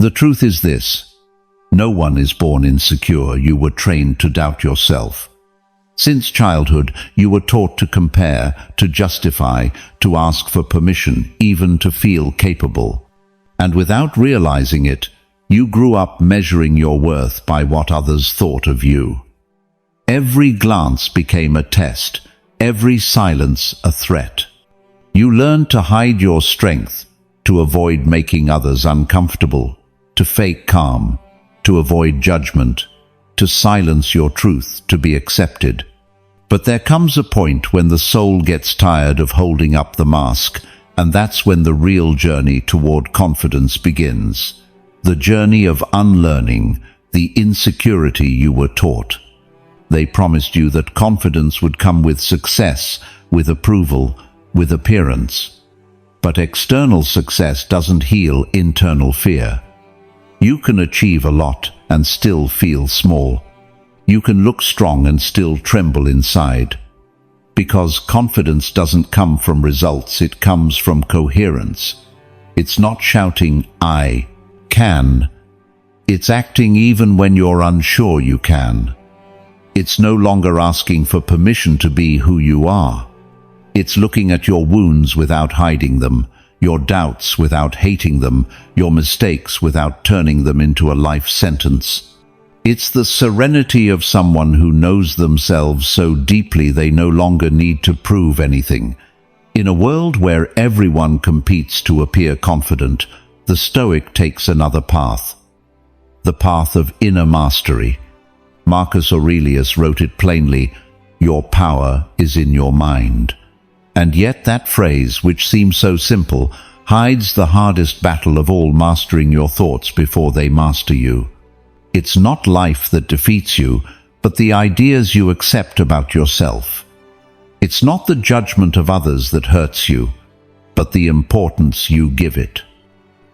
The truth is this: no one is born insecure. You were trained to doubt yourself. Since childhood, you were taught to compare, to justify, to ask for permission, even to feel capable. And without realizing it, you grew up measuring your worth by what others thought of you. Every glance became a test, every silence a threat. You learned to hide your strength, to avoid making others uncomfortable, to fake calm, to avoid judgment, to silence your truth, to be accepted. But there comes a point when the soul gets tired of holding up the mask, and that's when the real journey toward confidence begins. The journey of unlearning the insecurity you were taught. They promised you that confidence would come with success, with approval, with appearance. But external success doesn't heal internal fear. You can achieve a lot and still feel small. You can look strong and still tremble inside. Because confidence doesn't come from results, it comes from coherence. It's not shouting, "I can." It's acting even when you're unsure you can. It's no longer asking for permission to be who you are. It's looking at your wounds without hiding them, your doubts without hating them, your mistakes without turning them into a life sentence. It's the serenity of someone who knows themselves so deeply they no longer need to prove anything. In a world where everyone competes to appear confident, the Stoic takes another path. The path of inner mastery. Marcus Aurelius wrote it plainly: "Your power is in your mind." And yet that phrase, which seems so simple, hides the hardest battle of all: mastering your thoughts before they master you. It's not life that defeats you, but the ideas you accept about yourself. It's not the judgment of others that hurts you, but the importance you give it.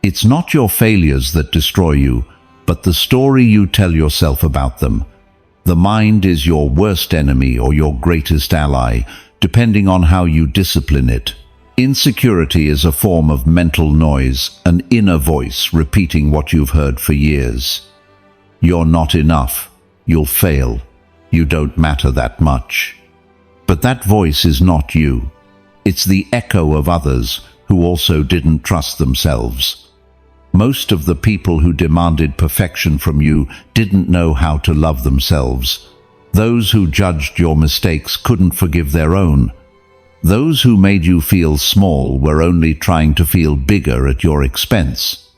It's not your failures that destroy you, but the story you tell yourself about them. The mind is your worst enemy or your greatest ally, depending on how you discipline it. Insecurity is a form of mental noise, an inner voice repeating what you've heard for years. You're not enough. You'll fail. You don't matter that much. But that voice is not you. It's the echo of others who also didn't trust themselves. Most of the people who demanded perfection from you didn't know how to love themselves. Those who judged your mistakes couldn't forgive their own. Those who made you feel small were only trying to feel bigger at your expense.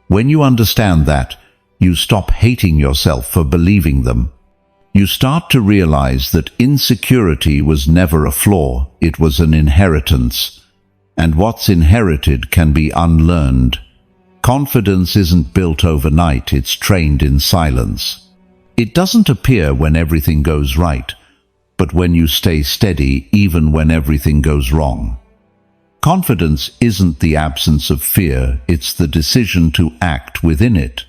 When you understand that, you stop hating yourself for believing them. You start to realize that insecurity was never a flaw, it was an inheritance. And what's inherited can be unlearned. Confidence isn't built overnight, it's trained in silence. It doesn't appear when everything goes right, but when you stay steady even when everything goes wrong. Confidence isn't the absence of fear, it's the decision to act within it.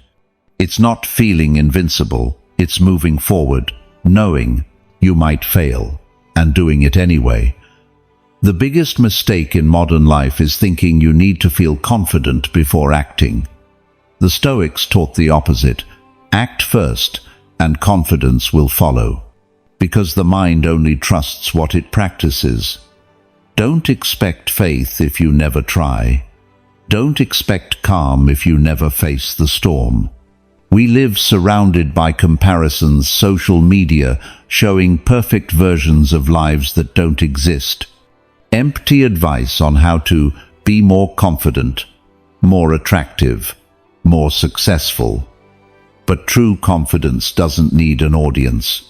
It's not feeling invincible, it's moving forward, knowing you might fail, and doing it anyway. The biggest mistake in modern life is thinking you need to feel confident before acting. The Stoics taught the opposite: act first, and confidence will follow. Because the mind only trusts what it practices. Don't expect faith if you never try. Don't expect calm if you never face the storm. We live surrounded by comparisons, social media showing perfect versions of lives that don't exist. Empty advice on how to be more confident, more attractive, more successful. But true confidence doesn't need an audience.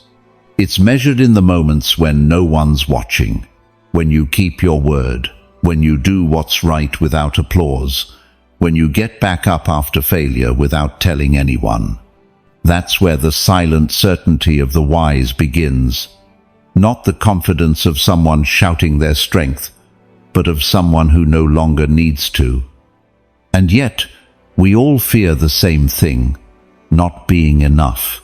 It's measured in the moments when no one's watching, when you keep your word, when you do what's right without applause, when you get back up after failure without telling anyone. That's where the silent certainty of the wise begins. Not the confidence of someone shouting their strength, but of someone who no longer needs to. And yet, we all fear the same thing: not being enough.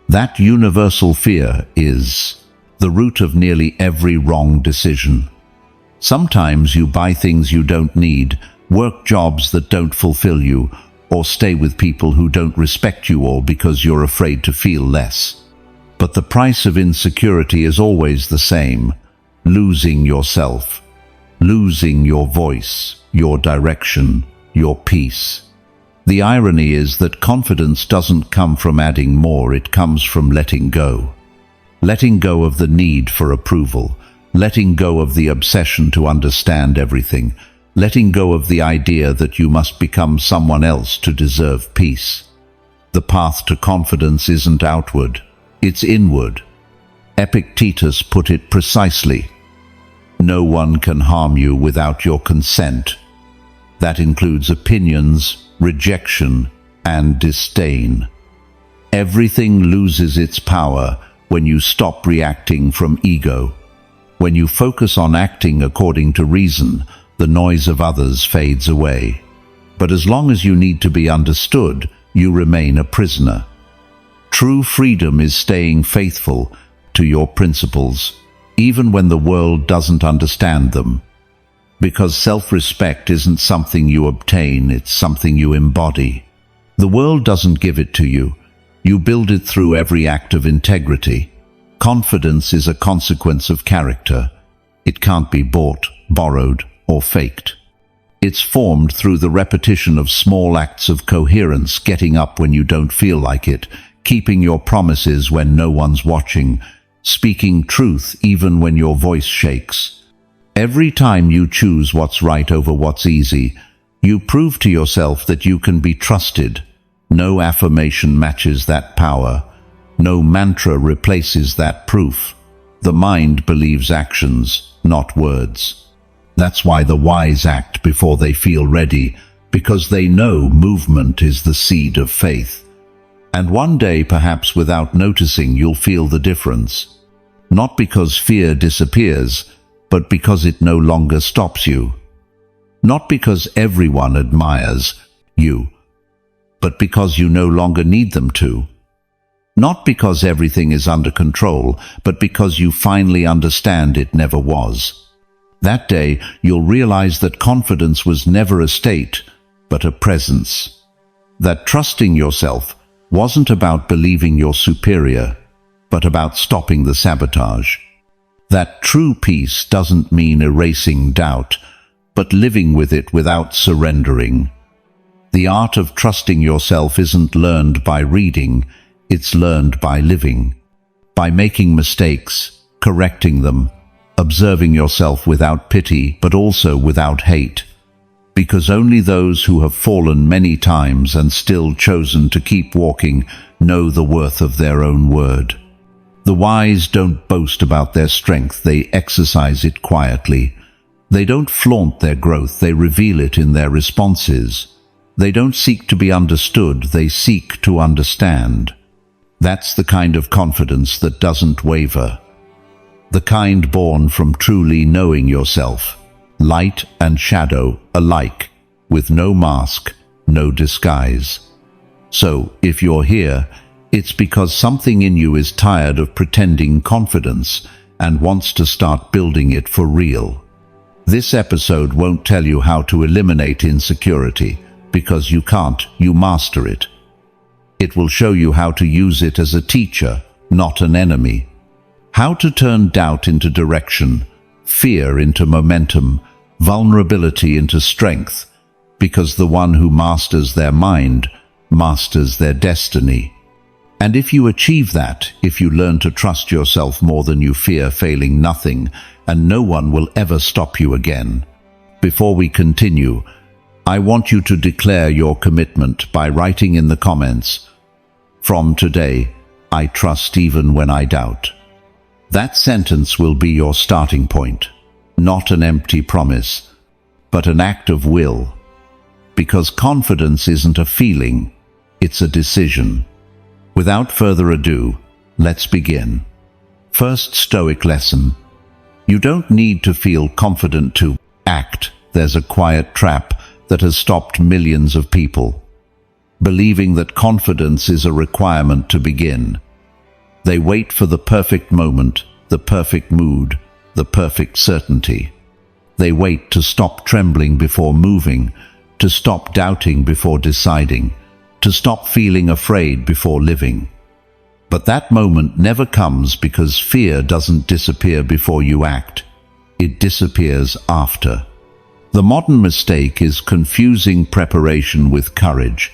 That universal fear is the root of nearly every wrong decision. Sometimes you buy things you don't need, work jobs that don't fulfill you, or stay with people who don't respect you, or because you're afraid to feel less. But the price of insecurity is always the same: losing yourself, losing your voice, your direction, your peace. The irony is that confidence doesn't come from adding more, it comes from letting go. Letting go of the need for approval, letting go of the obsession to understand everything, letting go of the idea that you must become someone else to deserve peace. The path to confidence isn't outward, it's inward. Epictetus put it precisely: no one can harm you without your consent. That includes opinions, rejection, and disdain. Everything loses its power when you stop reacting from ego. When you focus on acting according to reason, the noise of others fades away. But as long as you need to be understood, you remain a prisoner. True freedom is staying faithful to your principles, even when the world doesn't understand them. Because self-respect isn't something you obtain, it's something you embody. The world doesn't give it to you. You build it through every act of integrity. Confidence is a consequence of character. It can't be bought, borrowed, or faked. It's formed through the repetition of small acts of coherence: getting up when you don't feel like it, keeping your promises when no one's watching, speaking truth even when your voice shakes. Every time you choose what's right over what's easy, you prove to yourself that you can be trusted. No affirmation matches that power. No mantra replaces that proof. The mind believes actions, not words. That's why the wise act before they feel ready, because they know movement is the seed of faith. And one day, perhaps without noticing, you'll feel the difference. Not because fear disappears, but because it no longer stops you. Not because everyone admires you, but because you no longer need them to. Not because everything is under control, but because you finally understand it never was. That day, you'll realize that confidence was never a state, but a presence. That trusting yourself wasn't about believing you're superior, but about stopping the sabotage. That true peace doesn't mean erasing doubt, but living with it without surrendering. The art of trusting yourself isn't learned by reading, it's learned by living. By making mistakes, correcting them, observing yourself without pity, but also without hate. Because only those who have fallen many times and still chosen to keep walking know the worth of their own word. The wise don't boast about their strength, they exercise it quietly. They don't flaunt their growth, they reveal it in their responses. They don't seek to be understood, they seek to understand. That's the kind of confidence that doesn't waver. The kind born from truly knowing yourself, light and shadow alike, with no mask, no disguise. So, if you're here, it's because something in you is tired of pretending confidence and wants to start building it for real. This episode won't tell you how to eliminate insecurity, because you can't, you master it. It will show you how to use it as a teacher, not an enemy. How to turn doubt into direction, fear into momentum, vulnerability into strength, because the one who masters their mind masters their destiny. And if you achieve that, if you learn to trust yourself more than you fear failing, nothing and no one will ever stop you again. Before we continue, I want you to declare your commitment by writing in the comments, "From today, I trust even when I doubt." That sentence will be your starting point, not an empty promise, but an act of will. Because confidence isn't a feeling, it's a decision. Without further ado, let's begin. First Stoic lesson. You don't need to feel confident to act. There's a quiet trap that has stopped millions of people, believing that confidence is a requirement to begin. They wait for the perfect moment, the perfect mood, the perfect certainty. They wait to stop trembling before moving, to stop doubting before deciding, to stop feeling afraid before living. But that moment never comes because fear doesn't disappear before you act. It disappears after. The modern mistake is confusing preparation with courage.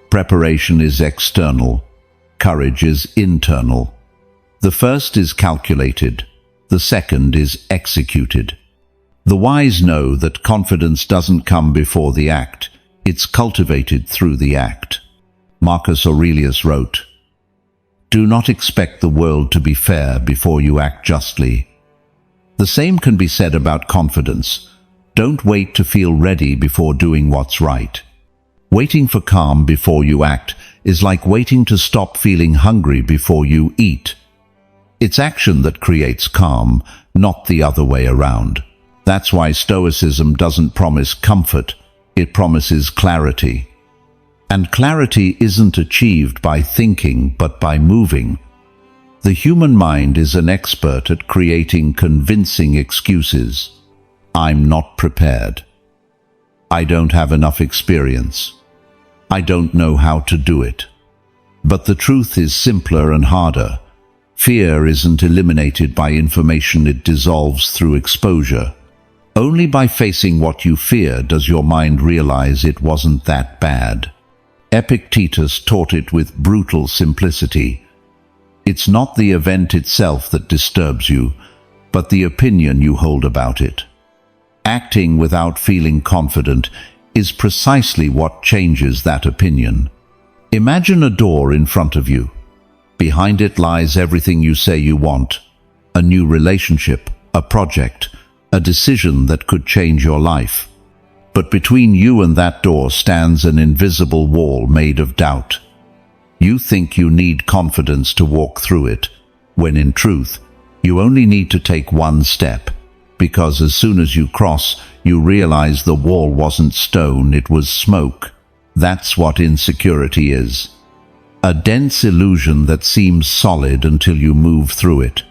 Preparation is external. Courage is internal. The first is calculated. The second is executed. The wise know that confidence doesn't come before the act. It's cultivated through the act. Marcus Aurelius wrote, "Do not expect the world to be fair before you act justly." The same can be said about confidence. Don't wait to feel ready before doing what's right. Waiting for calm before you act is like waiting to stop feeling hungry before you eat. It's action that creates calm, not the other way around. That's why Stoicism doesn't promise comfort, it promises clarity. And clarity isn't achieved by thinking, but by moving. The human mind is an expert at creating convincing excuses. I'm not prepared. I don't have enough experience. I don't know how to do it. But the truth is simpler and harder. Fear isn't eliminated by information, it dissolves through exposure. Only by facing what you fear does your mind realize it wasn't that bad. Epictetus taught it with brutal simplicity. It's not the event itself that disturbs you, but the opinion you hold about it. Acting without feeling confident is precisely what changes that opinion. Imagine a door in front of you. Behind it lies everything you say you want. A new relationship, a project, a decision that could change your life. But between you and that door stands an invisible wall made of doubt. You think you need confidence to walk through it, when in truth, you only need to take one step. Because as soon as you cross, you realize the wall wasn't stone, it was smoke. That's what insecurity is. A dense illusion that seems solid until you move through it.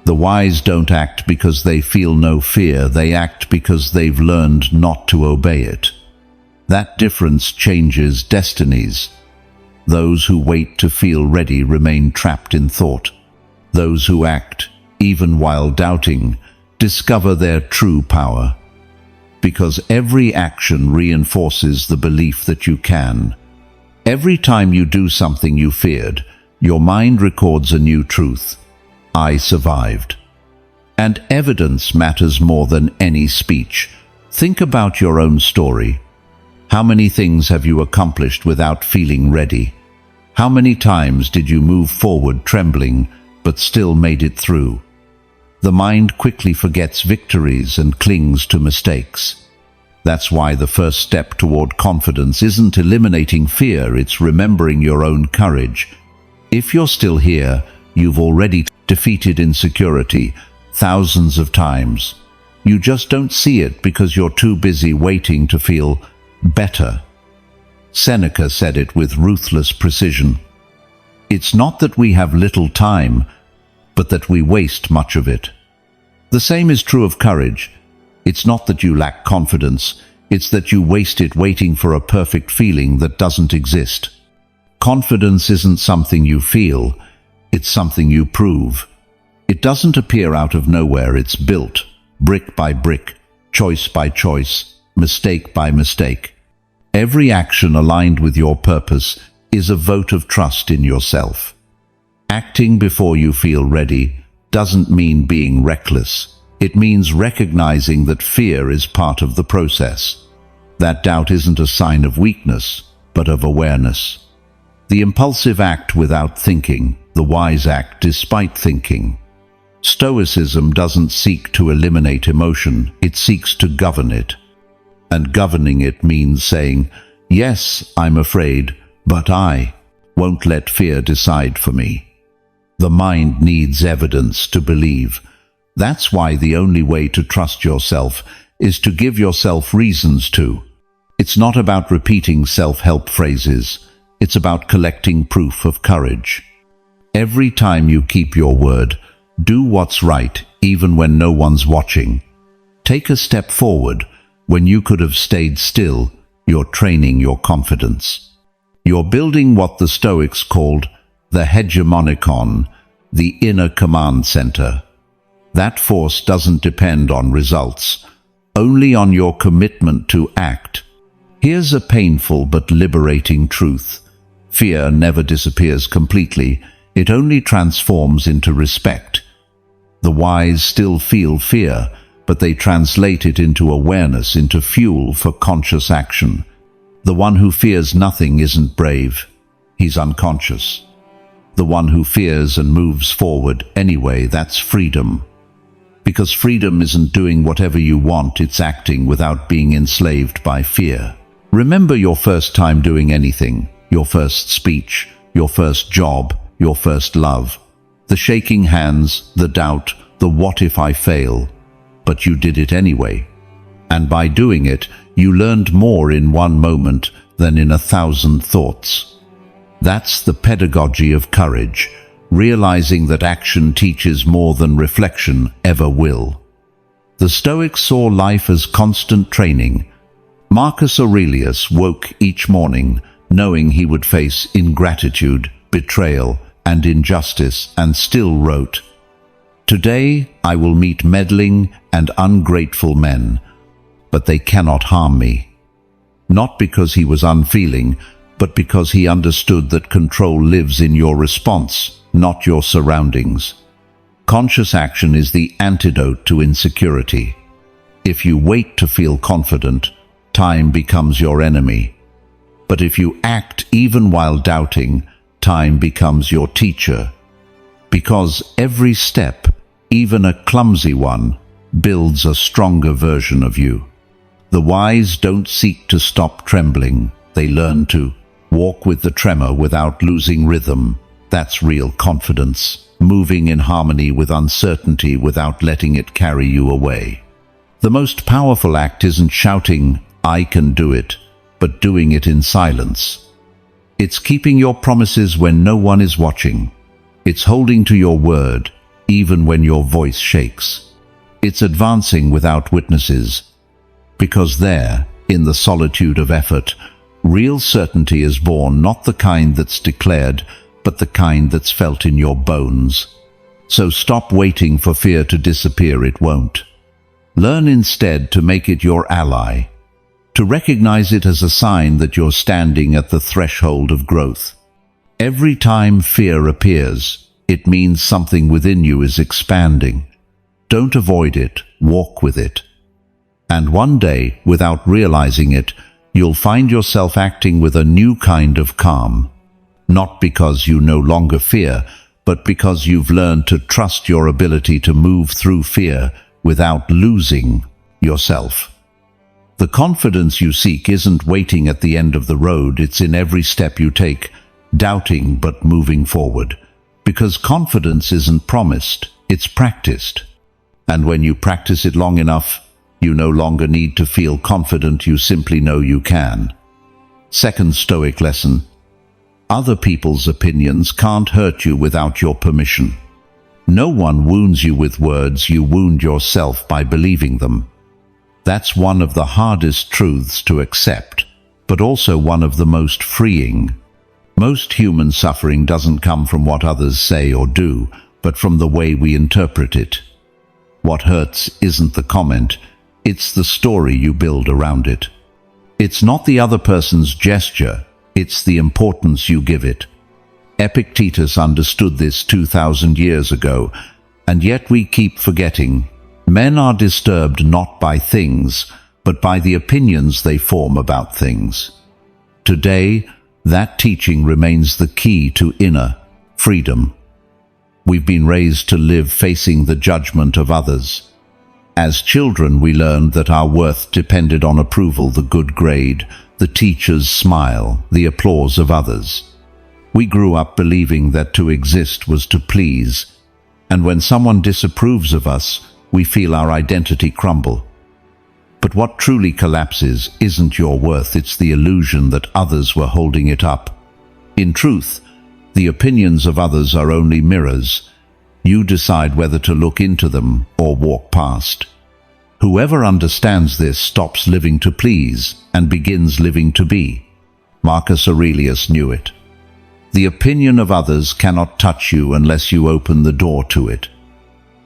The wise don't act because they feel no fear, they act because they've learned not to obey it. That difference changes destinies. Those who wait to feel ready remain trapped in thought. Those who act, even while doubting, discover their true power. Because every action reinforces the belief that you can. Every time you do something you feared, your mind records a new truth. I survived. And evidence matters more than any speech. Think about your own story. How many things have you accomplished without feeling ready? How many times did you move forward trembling, but still made it through? The mind quickly forgets victories and clings to mistakes. That's why the first step toward confidence isn't eliminating fear, it's remembering your own courage. If you're still here, you've already defeated insecurity thousands of times. You just don't see it because you're too busy waiting to feel better. Seneca said it with ruthless precision. It's not that we have little time, but that we waste much of it. The same is true of courage. It's not that you lack confidence, it's that you waste it waiting for a perfect feeling that doesn't exist. Confidence isn't something you feel, it's something you prove. It doesn't appear out of nowhere, it's built, brick by brick, choice by choice, mistake by mistake. Every action aligned with your purpose is a vote of trust in yourself. Acting before you feel ready doesn't mean being reckless. It means recognizing that fear is part of the process. That doubt isn't a sign of weakness, but of awareness. The impulsive act without thinking, the wise act despite thinking. Stoicism doesn't seek to eliminate emotion, it seeks to govern it. And governing it means saying, yes, I'm afraid, but I won't let fear decide for me. The mind needs evidence to believe. That's why the only way to trust yourself is to give yourself reasons to. It's not about repeating self-help phrases. It's about collecting proof of courage. Every time you keep your word, do what's right even when no one's watching. Take a step forward when you could have stayed still, you're training your confidence. You're building what the Stoics called the hegemonikon, the inner command center. That force doesn't depend on results, only on your commitment to act. Here's a painful but liberating truth. Fear never disappears completely, it only transforms into respect. The wise still feel fear, but they translate it into awareness, into fuel for conscious action. The one who fears nothing isn't brave, he's unconscious. The one who fears and moves forward anyway, that's freedom. Because freedom isn't doing whatever you want, it's acting without being enslaved by fear. Remember your first time doing anything, your first speech, your first job, your first love. The shaking hands, the doubt, the what if I fail. But you did it anyway. And by doing it, you learned more in one moment than in 1,000 thoughts. That's the pedagogy of courage, realizing that action teaches more than reflection ever will. The Stoics saw life as constant training. Marcus Aurelius woke each morning knowing he would face ingratitude, betrayal, and injustice, and still wrote, "Today I will meet meddling and ungrateful men, but they cannot harm me." Not because he was unfeeling, but because he understood that control lives in your response, not your surroundings. Conscious action is the antidote to insecurity. If you wait to feel confident, time becomes your enemy. But if you act even while doubting, time becomes your teacher. Because every step, even a clumsy one, builds a stronger version of you. The wise don't seek to stop trembling, they learn to walk with the tremor without losing rhythm. That's real confidence, moving in harmony with uncertainty without letting it carry you away. The most powerful act isn't shouting, "I can do it," but doing it in silence. It's keeping your promises when no one is watching. It's holding to your word, even when your voice shakes. It's advancing without witnesses. Because there, in the solitude of effort, real certainty is born, not the kind that's declared, but the kind that's felt in your bones. So stop waiting for fear to disappear, it won't. Learn instead to make it your ally, to recognize it as a sign that you're standing at the threshold of growth. Every time fear appears, it means something within you is expanding. Don't avoid it, walk with it. And one day, without realizing it, you'll find yourself acting with a new kind of calm. Not because you no longer fear, but because you've learned to trust your ability to move through fear without losing yourself. The confidence you seek isn't waiting at the end of the road, it's in every step you take, doubting but moving forward. Because confidence isn't promised, it's practiced. And when you practice it long enough, you no longer need to feel confident, you simply know you can. Second Stoic lesson: other people's opinions can't hurt you without your permission. No one wounds you with words, you wound yourself by believing them. That's one of the hardest truths to accept, but also one of the most freeing. Most human suffering doesn't come from what others say or do, but from the way we interpret it. What hurts isn't the comment, it's the story you build around it. It's not the other person's gesture, it's the importance you give it. Epictetus understood this 2,000 years ago, and yet we keep forgetting. Men are disturbed not by things, but by the opinions they form about things. Today, that teaching remains the key to inner freedom. We've been raised to live facing the judgment of others. As children, we learned that our worth depended on approval, the good grade, the teacher's smile, the applause of others. We grew up believing that to exist was to please, and when someone disapproves of us, we feel our identity crumble. But what truly collapses isn't your worth, it's the illusion that others were holding it up. In truth, the opinions of others are only mirrors. You decide whether to look into them or walk past. Whoever understands this stops living to please and begins living to be. Marcus Aurelius knew it. The opinion of others cannot touch you unless you open the door to it.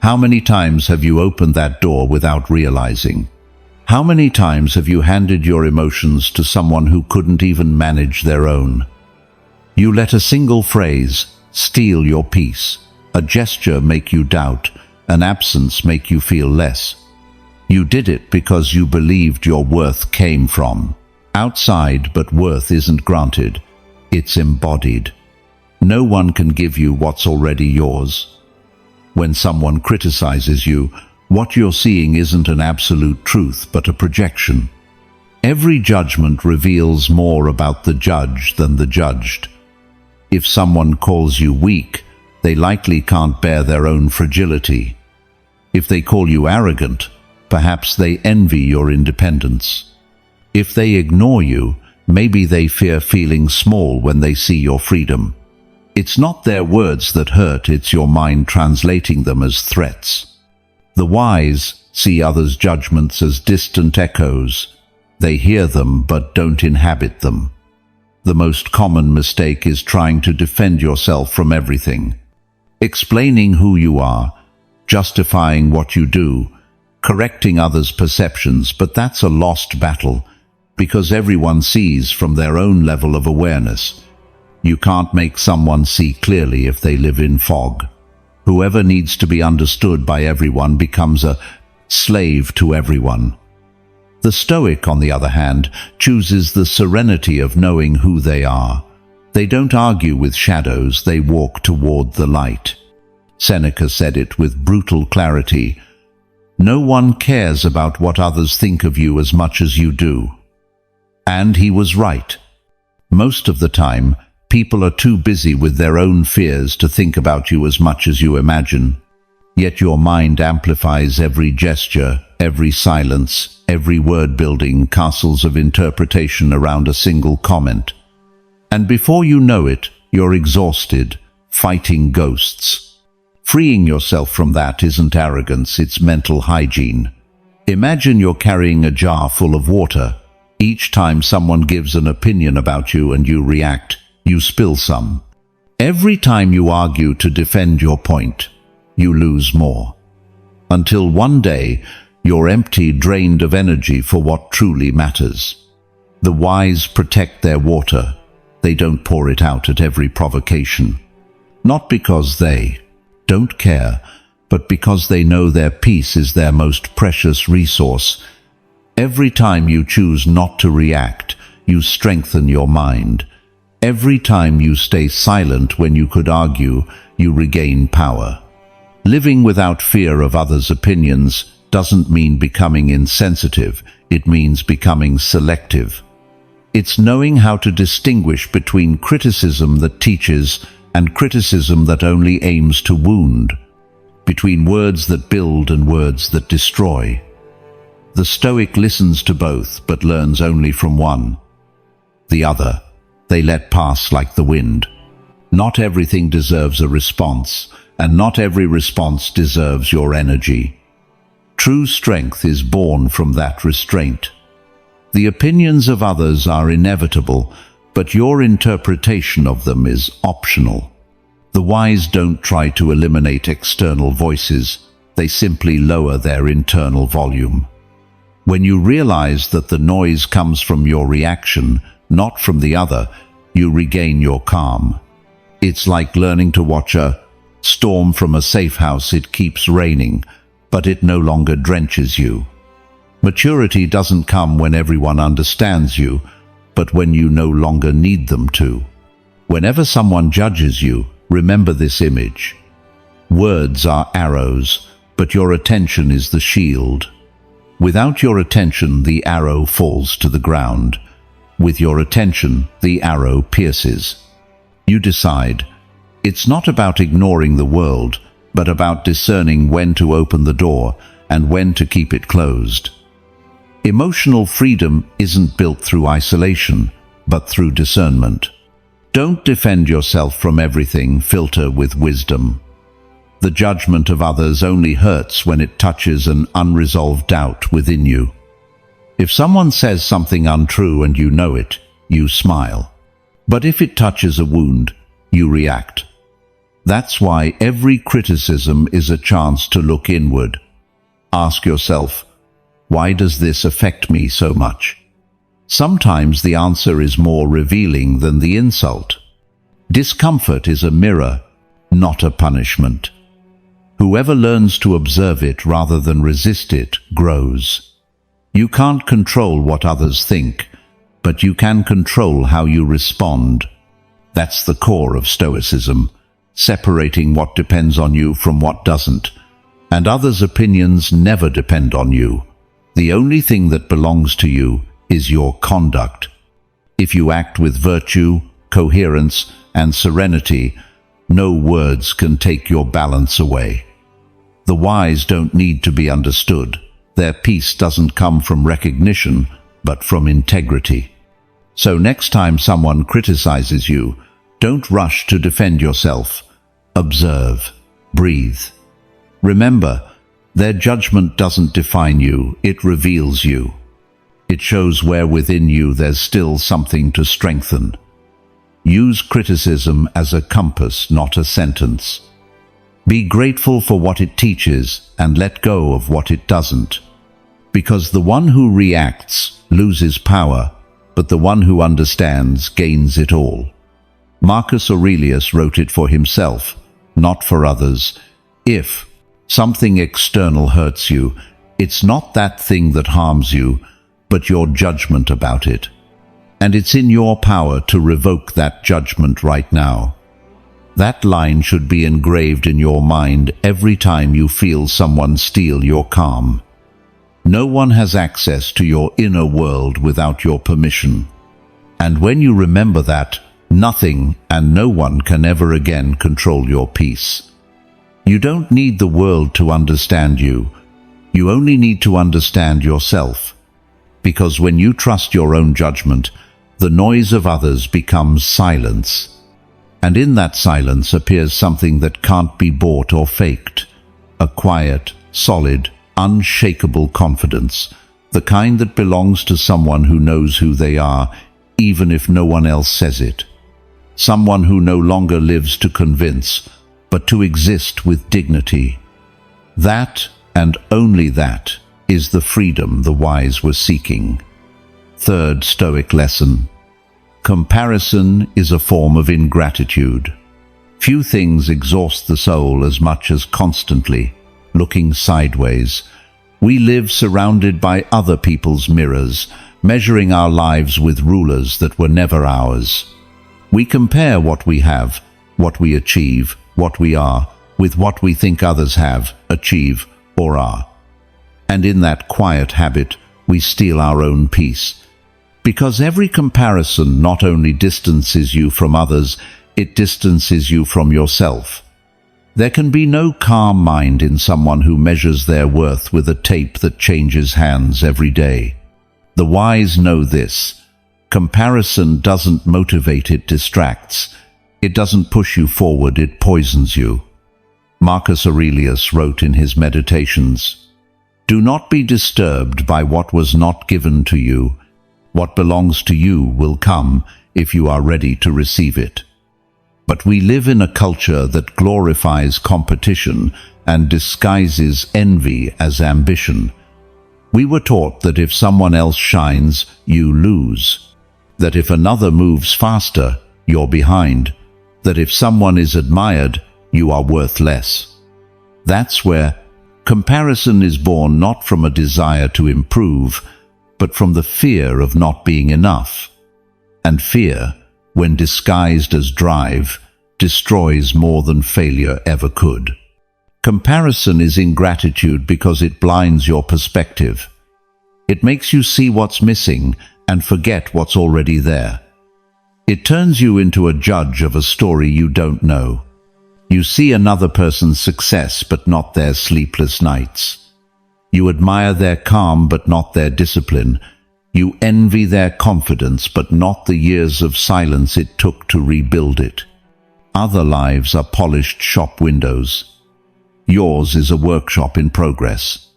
How many times have you opened that door without realizing? How many times have you handed your emotions to someone who couldn't even manage their own? You let a single phrase steal your peace, a gesture make you doubt, an absence make you feel less. You did it because you believed your worth came from outside, but worth isn't granted, it's embodied. No one can give you what's already yours. When someone criticizes you, what you're seeing isn't an absolute truth, but a projection. Every judgment reveals more about the judge than the judged. If someone calls you weak, they likely can't bear their own fragility. If they call you arrogant, perhaps they envy your independence. If they ignore you, maybe they fear feeling small when they see your freedom. It's not their words that hurt, it's your mind translating them as threats. The wise see others' judgments as distant echoes. They hear them but don't inhabit them. The most common mistake is trying to defend yourself from everything. Explaining who you are, justifying what you do, correcting others' perceptions, but that's a lost battle, because everyone sees from their own level of awareness. You can't make someone see clearly if they live in fog. Whoever needs to be understood by everyone becomes a slave to everyone. The Stoic, on the other hand, chooses the serenity of knowing who they are. They don't argue with shadows, they walk toward the light. Seneca said it with brutal clarity. No one cares about what others think of you as much as you do. And he was right. Most of the time, people are too busy with their own fears to think about you as much as you imagine. Yet your mind amplifies every gesture, every silence, every word, building castles of interpretation around a single comment. And before you know it, you're exhausted, fighting ghosts. Freeing yourself from that isn't arrogance, it's mental hygiene. Imagine you're carrying a jar full of water. Each time someone gives an opinion about you and you react, you spill some. Every time you argue to defend your point, you lose more. Until one day, you're empty, drained of energy for what truly matters. The wise protect their water. They don't pour it out at every provocation. Not because they don't care, but because they know their peace is their most precious resource. Every time you choose not to react, you strengthen your mind. Every time you stay silent when you could argue, you regain power. Living without fear of others' opinions doesn't mean becoming insensitive, it means becoming selective. It's knowing how to distinguish between criticism that teaches and criticism that only aims to wound, between words that build and words that destroy. The Stoic listens to both but learns only from one. The other, they let pass like the wind. Not everything deserves a response, and not every response deserves your energy. True strength is born from that restraint. The opinions of others are inevitable, but your interpretation of them is optional. The wise don't try to eliminate external voices, they simply lower their internal volume. When you realize that the noise comes from your reaction, not from the other, you regain your calm. It's like learning to watch a storm from a safe house. It keeps raining, but it no longer drenches you. Maturity doesn't come when everyone understands you, but when you no longer need them to. Whenever someone judges you, remember this image. Words are arrows, but your attention is the shield. Without your attention, the arrow falls to the ground. With your attention, the arrow pierces. You decide. It's not about ignoring the world, but about discerning when to open the door and when to keep it closed. Emotional freedom isn't built through isolation, but through discernment. Don't defend yourself from everything, filter with wisdom. The judgment of others only hurts when it touches an unresolved doubt within you. If someone says something untrue and you know it, you smile. But if it touches a wound, you react. That's why every criticism is a chance to look inward. Ask yourself, why does this affect me so much? Sometimes the answer is more revealing than the insult. Discomfort is a mirror, not a punishment. Whoever learns to observe it rather than resist it grows. You can't control what others think, but you can control how you respond. That's the core of Stoicism, separating what depends on you from what doesn't. And others' opinions never depend on you. The only thing that belongs to you is your conduct. If you act with virtue, coherence, and serenity, no words can take your balance away. The wise don't need to be understood. Their peace doesn't come from recognition, but from integrity. So next time someone criticizes you, don't rush to defend yourself. Observe. Breathe. Remember, their judgment doesn't define you, it reveals you. It shows where within you there's still something to strengthen. Use criticism as a compass, not a sentence. Be grateful for what it teaches and let go of what it doesn't. Because the one who reacts loses power, but the one who understands gains it all. Marcus Aurelius wrote it for himself, not for others. If something external hurts you, it's not that thing that harms you, but your judgment about it. And it's in your power to revoke that judgment right now. That line should be engraved in your mind every time you feel someone steal your calm. No one has access to your inner world without your permission. And when you remember that, nothing and no one can ever again control your peace. You don't need the world to understand you. You only need to understand yourself. Because when you trust your own judgment, the noise of others becomes silence. And in that silence appears something that can't be bought or faked. A quiet, solid, unshakable confidence. The kind that belongs to someone who knows who they are, even if no one else says it. Someone who no longer lives to convince, but to exist with dignity. That, and only that, is the freedom the wise were seeking. Third Stoic lesson. Comparison is a form of ingratitude. Few things exhaust the soul as much as constantly looking sideways. We live surrounded by other people's mirrors, measuring our lives with rulers that were never ours. We compare what we have, what we achieve, what we are, with what we think others have, achieve, or are. And in that quiet habit, we steal our own peace. Because every comparison not only distances you from others, it distances you from yourself. There can be no calm mind in someone who measures their worth with a tape that changes hands every day. The wise know this. Comparison doesn't motivate, it distracts. It doesn't push you forward, it poisons you. Marcus Aurelius wrote in his Meditations, "Do not be disturbed by what was not given to you. What belongs to you will come if you are ready to receive it." But we live in a culture that glorifies competition and disguises envy as ambition. We were taught that if someone else shines, you lose. That if another moves faster, you're behind. That if someone is admired, you are worth less. That's where comparison is born, not from a desire to improve, but from the fear of not being enough. And fear, when disguised as drive, destroys more than failure ever could. Comparison is ingratitude because it blinds your perspective. It makes you see what's missing and forget what's already there. It turns you into a judge of a story you don't know. You see another person's success but not their sleepless nights. You admire their calm but not their discipline. You envy their confidence but not the years of silence it took to rebuild it. Other lives are polished shop windows. Yours is a workshop in progress.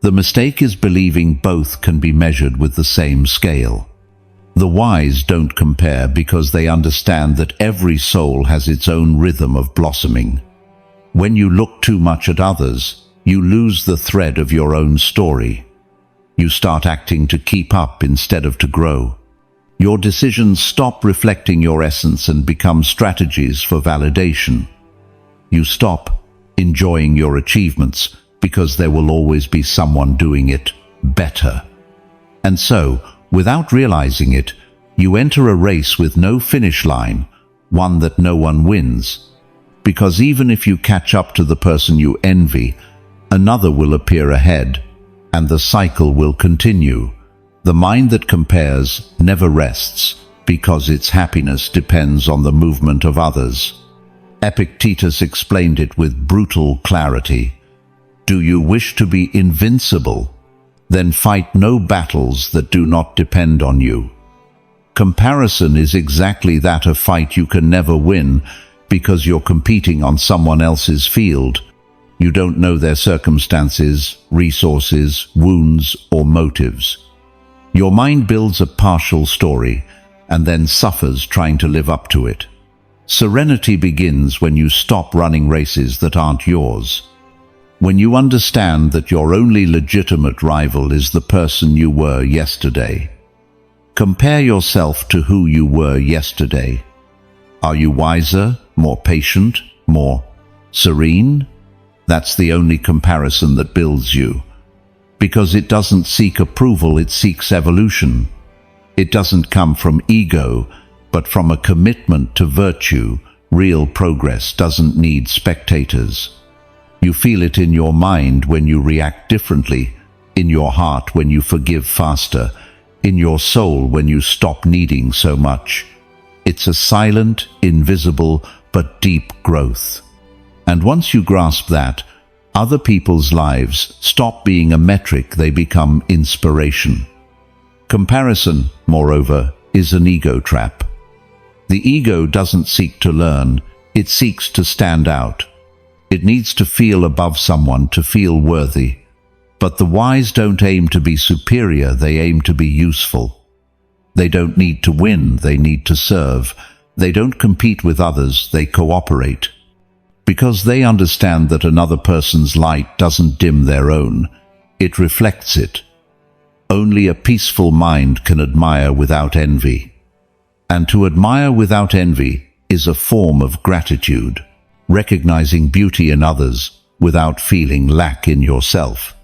The mistake is believing both can be measured with the same scale. The wise don't compare because they understand that every soul has its own rhythm of blossoming. When you look too much at others, you lose the thread of your own story. You start acting to keep up instead of to grow. Your decisions stop reflecting your essence and become strategies for validation. You stop enjoying your achievements because there will always be someone doing it better. And so, without realizing it, you enter a race with no finish line, one that no one wins. Because even if you catch up to the person you envy, another will appear ahead, and the cycle will continue. The mind that compares never rests, because its happiness depends on the movement of others. Epictetus explained it with brutal clarity. Do you wish to be invincible? Then fight no battles that do not depend on you. Comparison is exactly that, a fight you can never win because you're competing on someone else's field. You don't know their circumstances, resources, wounds, or motives. Your mind builds a partial story and then suffers trying to live up to it. Serenity begins when you stop running races that aren't yours. When you understand that your only legitimate rival is the person you were yesterday. Compare yourself to who you were yesterday. Are you wiser, more patient, more serene? That's the only comparison that builds you. Because it doesn't seek approval, it seeks evolution. It doesn't come from ego, but from a commitment to virtue. Real progress doesn't need spectators. You feel it in your mind when you react differently, in your heart when you forgive faster, in your soul when you stop needing so much. It's a silent, invisible, but deep growth. And once you grasp that, other people's lives stop being a metric, they become inspiration. Comparison, moreover, is an ego trap. The ego doesn't seek to learn, it seeks to stand out. It needs to feel above someone to feel worthy. But the wise don't aim to be superior, they aim to be useful. They don't need to win, they need to serve. They don't compete with others, they cooperate. Because they understand that another person's light doesn't dim their own, it reflects it. Only a peaceful mind can admire without envy. And to admire without envy is a form of gratitude, recognizing beauty in others without feeling lack in yourself.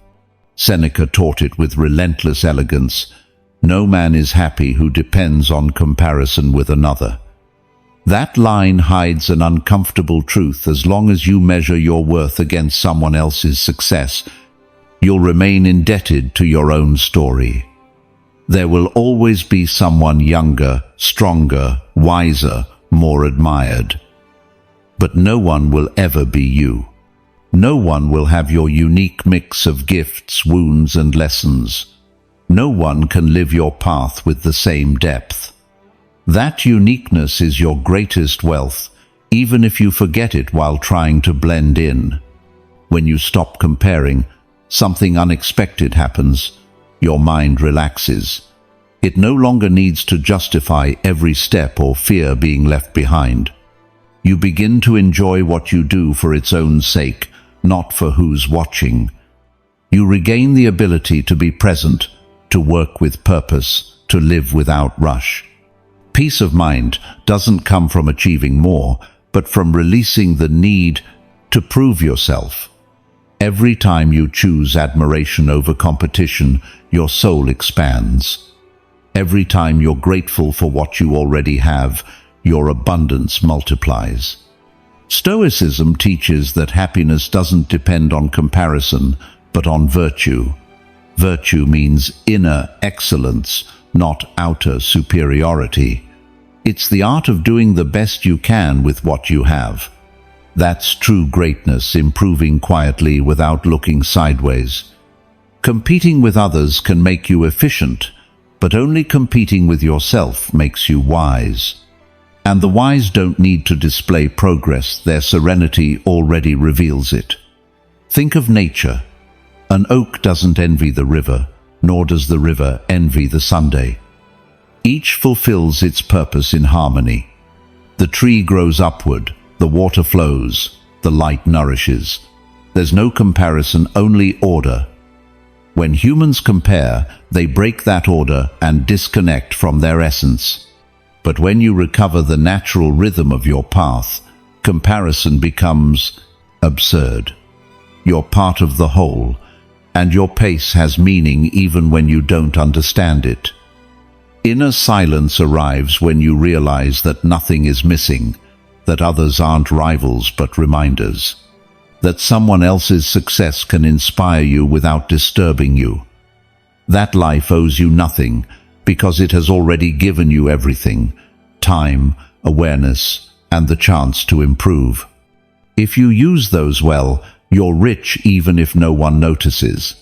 Seneca taught it with relentless elegance. No man is happy who depends on comparison with another. That line hides an uncomfortable truth. As long as you measure your worth against someone else's success, you'll remain indebted to your own story. There will always be someone younger, stronger, wiser, more admired. But no one will ever be you. No one will have your unique mix of gifts, wounds, and lessons. No one can live your path with the same depth. That uniqueness is your greatest wealth, even if you forget it while trying to blend in. When you stop comparing, something unexpected happens. Your mind relaxes. It no longer needs to justify every step or fear being left behind. You begin to enjoy what you do for its own sake, not for who's watching. You regain the ability to be present, to work with purpose, to live without rush. Peace of mind doesn't come from achieving more, but from releasing the need to prove yourself. Every time you choose admiration over competition, your soul expands. Every time you're grateful for what you already have, your abundance multiplies. Stoicism teaches that happiness doesn't depend on comparison, but on virtue. Virtue means inner excellence, not outer superiority. It's the art of doing the best you can with what you have. That's true greatness, improving quietly without looking sideways. Competing with others can make you efficient, but only competing with yourself makes you wise. And the wise don't need to display progress, their serenity already reveals it. Think of nature. An oak doesn't envy the river, nor does the river envy the Sunday. Each fulfills its purpose in harmony. The tree grows upward, the water flows, the light nourishes. There's no comparison, only order. When humans compare, they break that order and disconnect from their essence. But when you recover the natural rhythm of your path, comparison becomes absurd. You're part of the whole, and your pace has meaning even when you don't understand it. Inner silence arrives when you realize that nothing is missing, that others aren't rivals but reminders, that someone else's success can inspire you without disturbing you. That life owes you nothing because it has already given you everything: time, awareness, and the chance to improve. If you use those well, you're rich even if no one notices.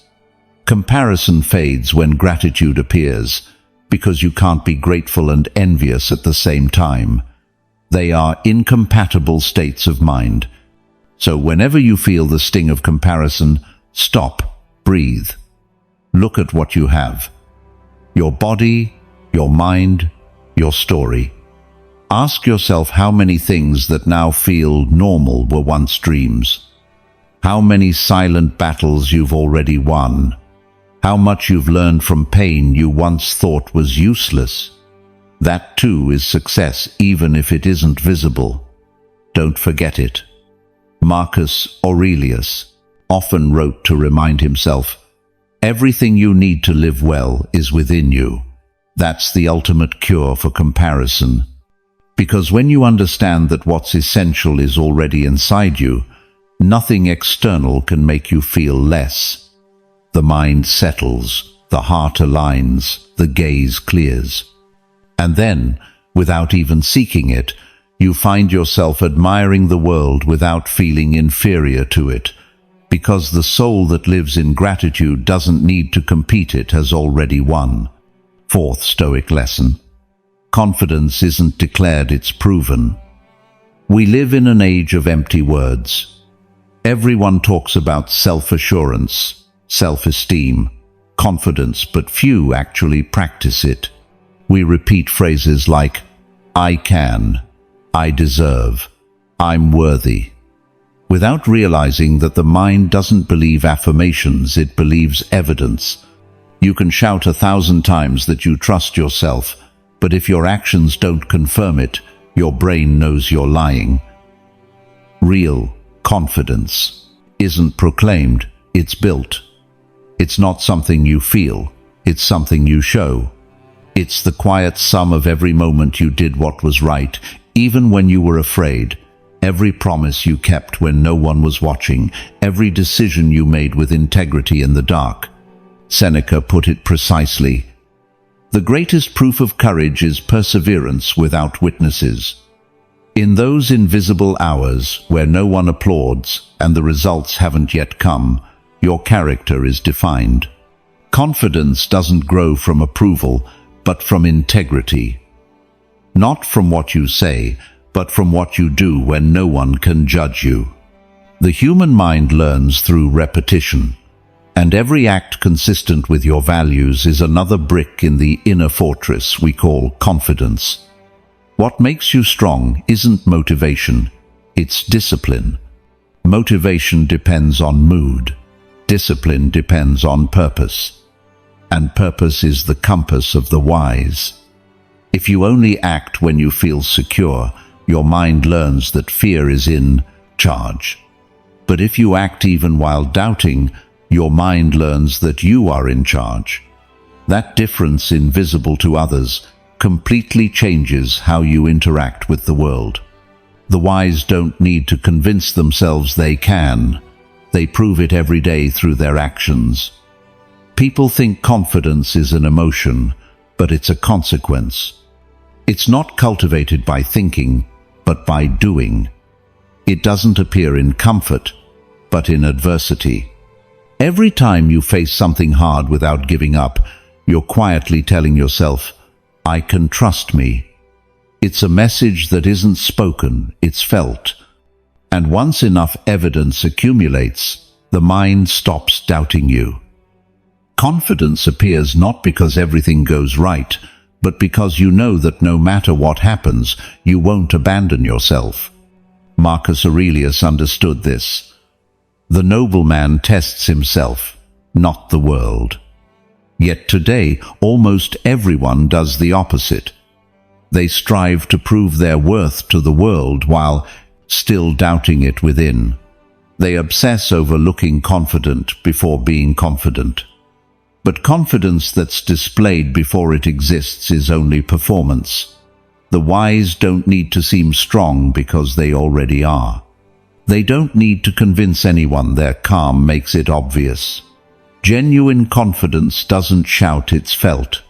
Comparison fades when gratitude appears, because you can't be grateful and envious at the same time. They are incompatible states of mind. So whenever you feel the sting of comparison, stop, breathe. Look at what you have: your body, your mind, your story. Ask yourself how many things that now feel normal were once dreams. How many silent battles you've already won. How much you've learned from pain you once thought was useless. That too is success, even if it isn't visible. Don't forget it. Marcus Aurelius often wrote to remind himself, "Everything you need to live well is within you." That's the ultimate cure for comparison. Because when you understand that what's essential is already inside you, nothing external can make you feel less. The mind settles, the heart aligns, the gaze clears. And then, without even seeking it, you find yourself admiring the world without feeling inferior to it, because the soul that lives in gratitude doesn't need to compete, it has already won. Fourth Stoic lesson: confidence isn't declared, it's proven. We live in an age of empty words. Everyone talks about self-assurance, self-esteem, confidence, but few actually practice it. We repeat phrases like, "I can," "I deserve," "I'm worthy," without realizing that the mind doesn't believe affirmations, it believes evidence. You can shout 1,000 times that you trust yourself, but if your actions don't confirm it, your brain knows you're lying. Real confidence isn't proclaimed, it's built. It's not something you feel, it's something you show. It's the quiet sum of every moment you did what was right, even when you were afraid, every promise you kept when no one was watching, every decision you made with integrity in the dark. Seneca put it precisely: "The greatest proof of courage is perseverance without witnesses." In those invisible hours where no one applauds and the results haven't yet come, your character is defined. Confidence doesn't grow from approval, but from integrity. Not from what you say, but from what you do when no one can judge you. The human mind learns through repetition, and every act consistent with your values is another brick in the inner fortress we call confidence. What makes you strong isn't motivation, it's discipline. Motivation depends on mood. Discipline depends on purpose. And purpose is the compass of the wise. If you only act when you feel secure, your mind learns that fear is in charge. But if you act even while doubting, your mind learns that you are in charge. That difference, invisible to others, completely changes how you interact with the world. The wise don't need to convince themselves they can. They prove it every day through their actions. People think confidence is an emotion, but it's a consequence. It's not cultivated by thinking, but by doing. It doesn't appear in comfort, but in adversity. Every time you face something hard without giving up, you're quietly telling yourself, "I can trust me." It's a message that isn't spoken, it's felt. And once enough evidence accumulates, The mind stops doubting you. Confidence appears not because everything goes right, but because you know that no matter what happens, you won't abandon yourself. Marcus Aurelius understood this. The nobleman tests himself, not the world. Yet today, almost everyone does the opposite. They strive to prove their worth to the world while still doubting it within. They obsess over looking confident before being confident. But confidence that's displayed before it exists is only performance. The wise don't need to seem strong because they already are. They don't need to convince anyone their calm makes it obvious. Genuine confidence doesn't shout, it's felt.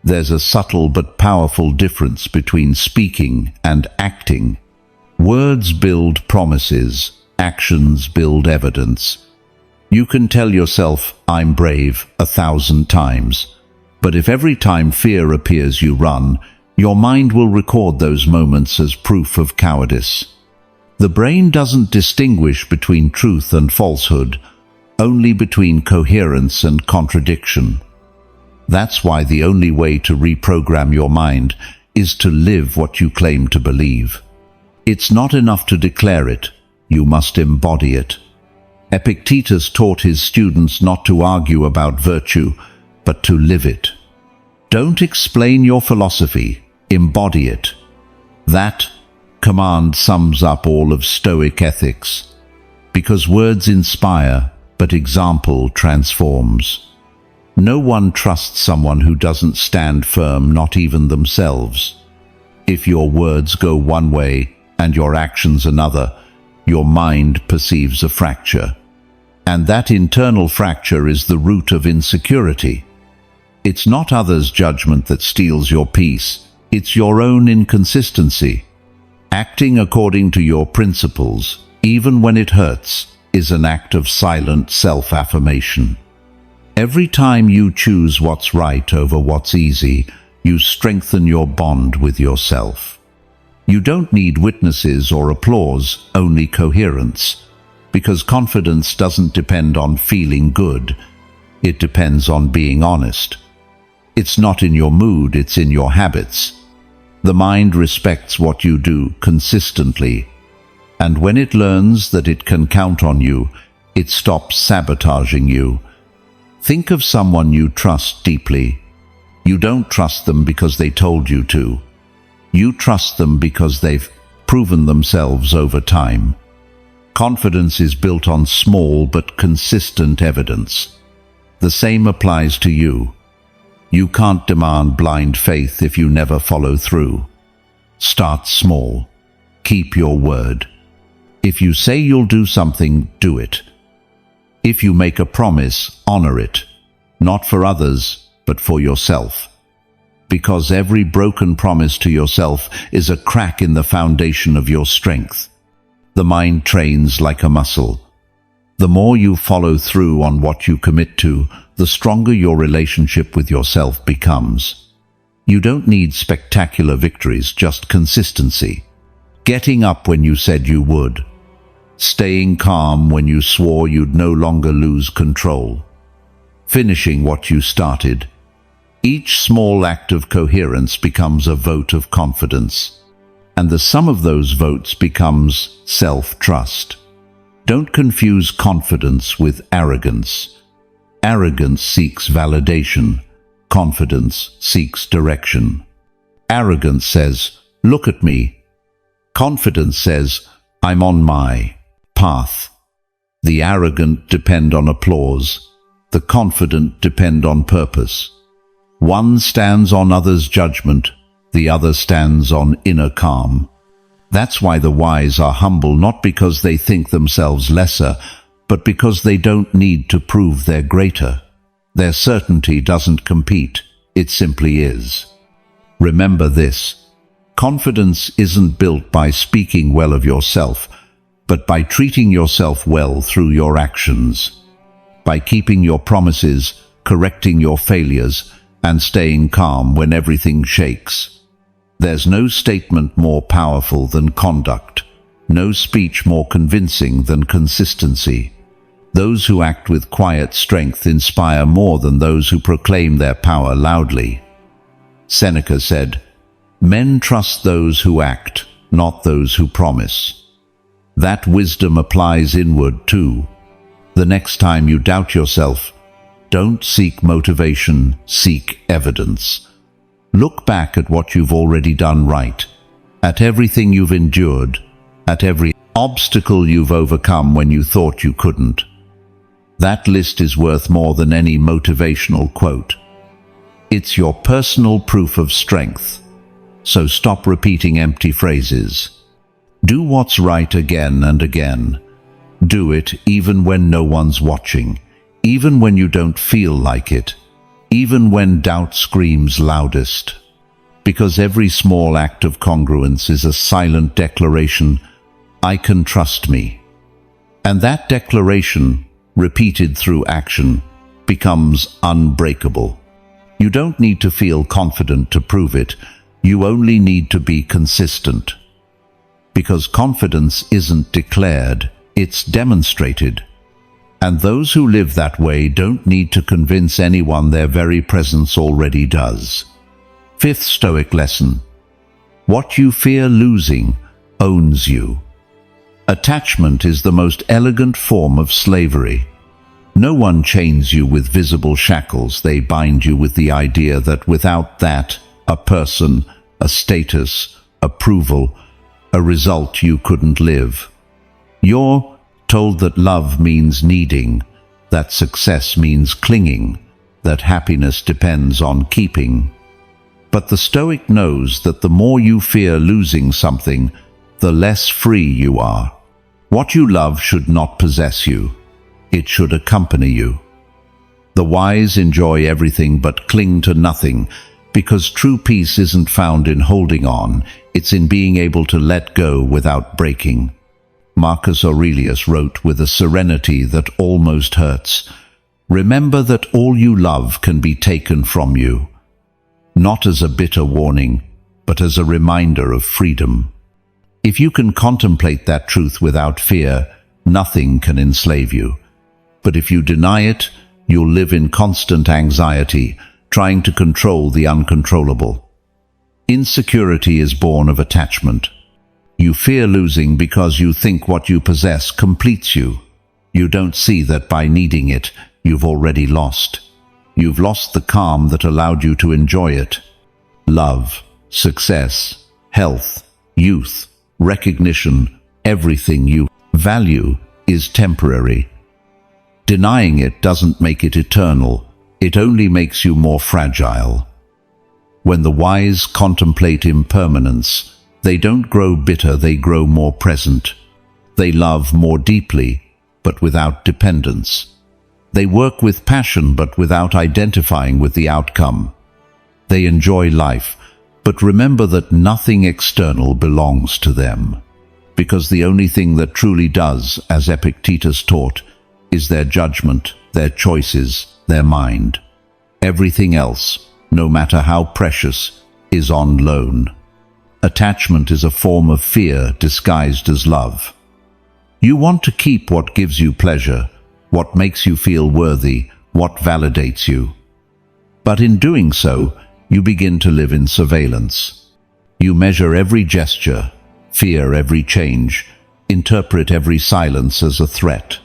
There's a subtle but powerful difference between speaking and acting. Words build promises, actions build evidence. You can tell yourself, "I'm brave," 1,000 times. But if every time fear appears you run, your mind will record those moments as proof of cowardice. The brain doesn't distinguish between truth and falsehood, only between coherence and contradiction. That's why the only way to reprogram your mind is to live what you claim to believe. It's not enough to declare it, you must embody it. Epictetus taught his students not to argue about virtue, but to live it. Don't explain your philosophy, embody it. That command sums up all of Stoic ethics, because words inspire, but example transforms. No one trusts someone who doesn't stand firm, not even themselves. If your words go one way and your actions another, your mind perceives a fracture. And that internal fracture is the root of insecurity. It's not others' judgment that steals your peace, it's your own inconsistency. Acting according to your principles, even when it hurts, is an act of silent self-affirmation. Every time you choose what's right over what's easy, you strengthen your bond with yourself. You don't need witnesses or applause, only coherence. Because confidence doesn't depend on feeling good, it depends on being honest. It's not in your mood, it's in your habits. The mind respects what you do consistently, and when it learns that it can count on you, it stops sabotaging you. Think of someone you trust deeply. You don't trust them because they told you to. You trust them because they've proven themselves over time. Confidence is built on small but consistent evidence. The same applies to you. You can't demand blind faith if you never follow through. Start small. Keep your word. If you say you'll do something, do it. If you make a promise, honor it. Not for others, but for yourself. Because every broken promise to yourself is a crack in the foundation of your strength. The mind trains like a muscle. The more you follow through on what you commit to, the stronger your relationship with yourself becomes. You don't need spectacular victories, just consistency. Getting up when you said you would. Staying calm when you swore you'd no longer lose control. Finishing what you started. Each small act of coherence becomes a vote of confidence. And the sum of those votes becomes self-trust. Don't confuse confidence with arrogance. Arrogance seeks validation. Confidence seeks direction. Arrogance says, "Look at me." Confidence says, "I'm on my path." The arrogant depend on applause. The confident depend on purpose. One stands on others' judgment. The other stands on inner calm. That's why the wise are humble, not because they think themselves lesser, but because they don't need to prove they're greater. Their certainty doesn't compete, it simply is. Remember this: confidence isn't built by speaking well of yourself, but by treating yourself well through your actions. By keeping your promises, correcting your failures, and staying calm when everything shakes. There's no statement more powerful than conduct, no speech more convincing than consistency. Those who act with quiet strength inspire more than those who proclaim their power loudly. Seneca said, "Men trust those who act, not those who promise." That wisdom applies inward too. The next time you doubt yourself, don't seek motivation, seek evidence. Look back at what you've already done right, at everything you've endured, at every obstacle you've overcome when you thought you couldn't. That list is worth more than any motivational quote. It's your personal proof of strength. So stop repeating empty phrases. Do what's right again and again. Do it even when no one's watching, even when you don't feel like it, even when doubt screams loudest. Because every small act of congruence is a silent declaration, "I can trust me." And that declaration, repeated through action, becomes unbreakable. You don't need to feel confident to prove it. You only need to be consistent. Because confidence isn't declared, it's demonstrated. And those who live that way don't need to convince anyone their very presence already does. Fifth Stoic lesson. What you fear losing owns you. Attachment is the most elegant form of slavery. No one chains you with visible shackles. They bind you with the idea that without that, a person, a status, approval, a result, you couldn't live. You're told that love means needing, that success means clinging, that happiness depends on keeping. But the Stoic knows that the more you fear losing something, the less free you are. What you love should not possess you. It should accompany you. The wise enjoy everything but cling to nothing, because true peace isn't found in holding on, it's in being able to let go without breaking. Marcus Aurelius wrote with a serenity that almost hurts, "Remember that all you love can be taken from you, not as a bitter warning, but as a reminder of freedom." If you can contemplate that truth without fear, nothing can enslave you. But if you deny it, you'll live in constant anxiety, trying to control the uncontrollable. Insecurity is born of attachment. You fear losing because you think what you possess completes you. You don't see that by needing it, you've already lost. You've lost the calm that allowed you to enjoy it. Love, success, health, youth, recognition, everything you value is temporary. Denying it doesn't make it eternal. It only makes you more fragile. When the wise contemplate impermanence, they don't grow bitter, they grow more present. They love more deeply, but without dependence. They work with passion, but without identifying with the outcome. They enjoy life, but remember that nothing external belongs to them. Because the only thing that truly does, as Epictetus taught, is their judgment, their choices, their mind. Everything else, no matter how precious, is on loan. Attachment is a form of fear disguised as love. You want to keep what gives you pleasure, what makes you feel worthy, what validates you. But in doing so, you begin to live in surveillance. You measure every gesture, fear every change, interpret every silence as a threat.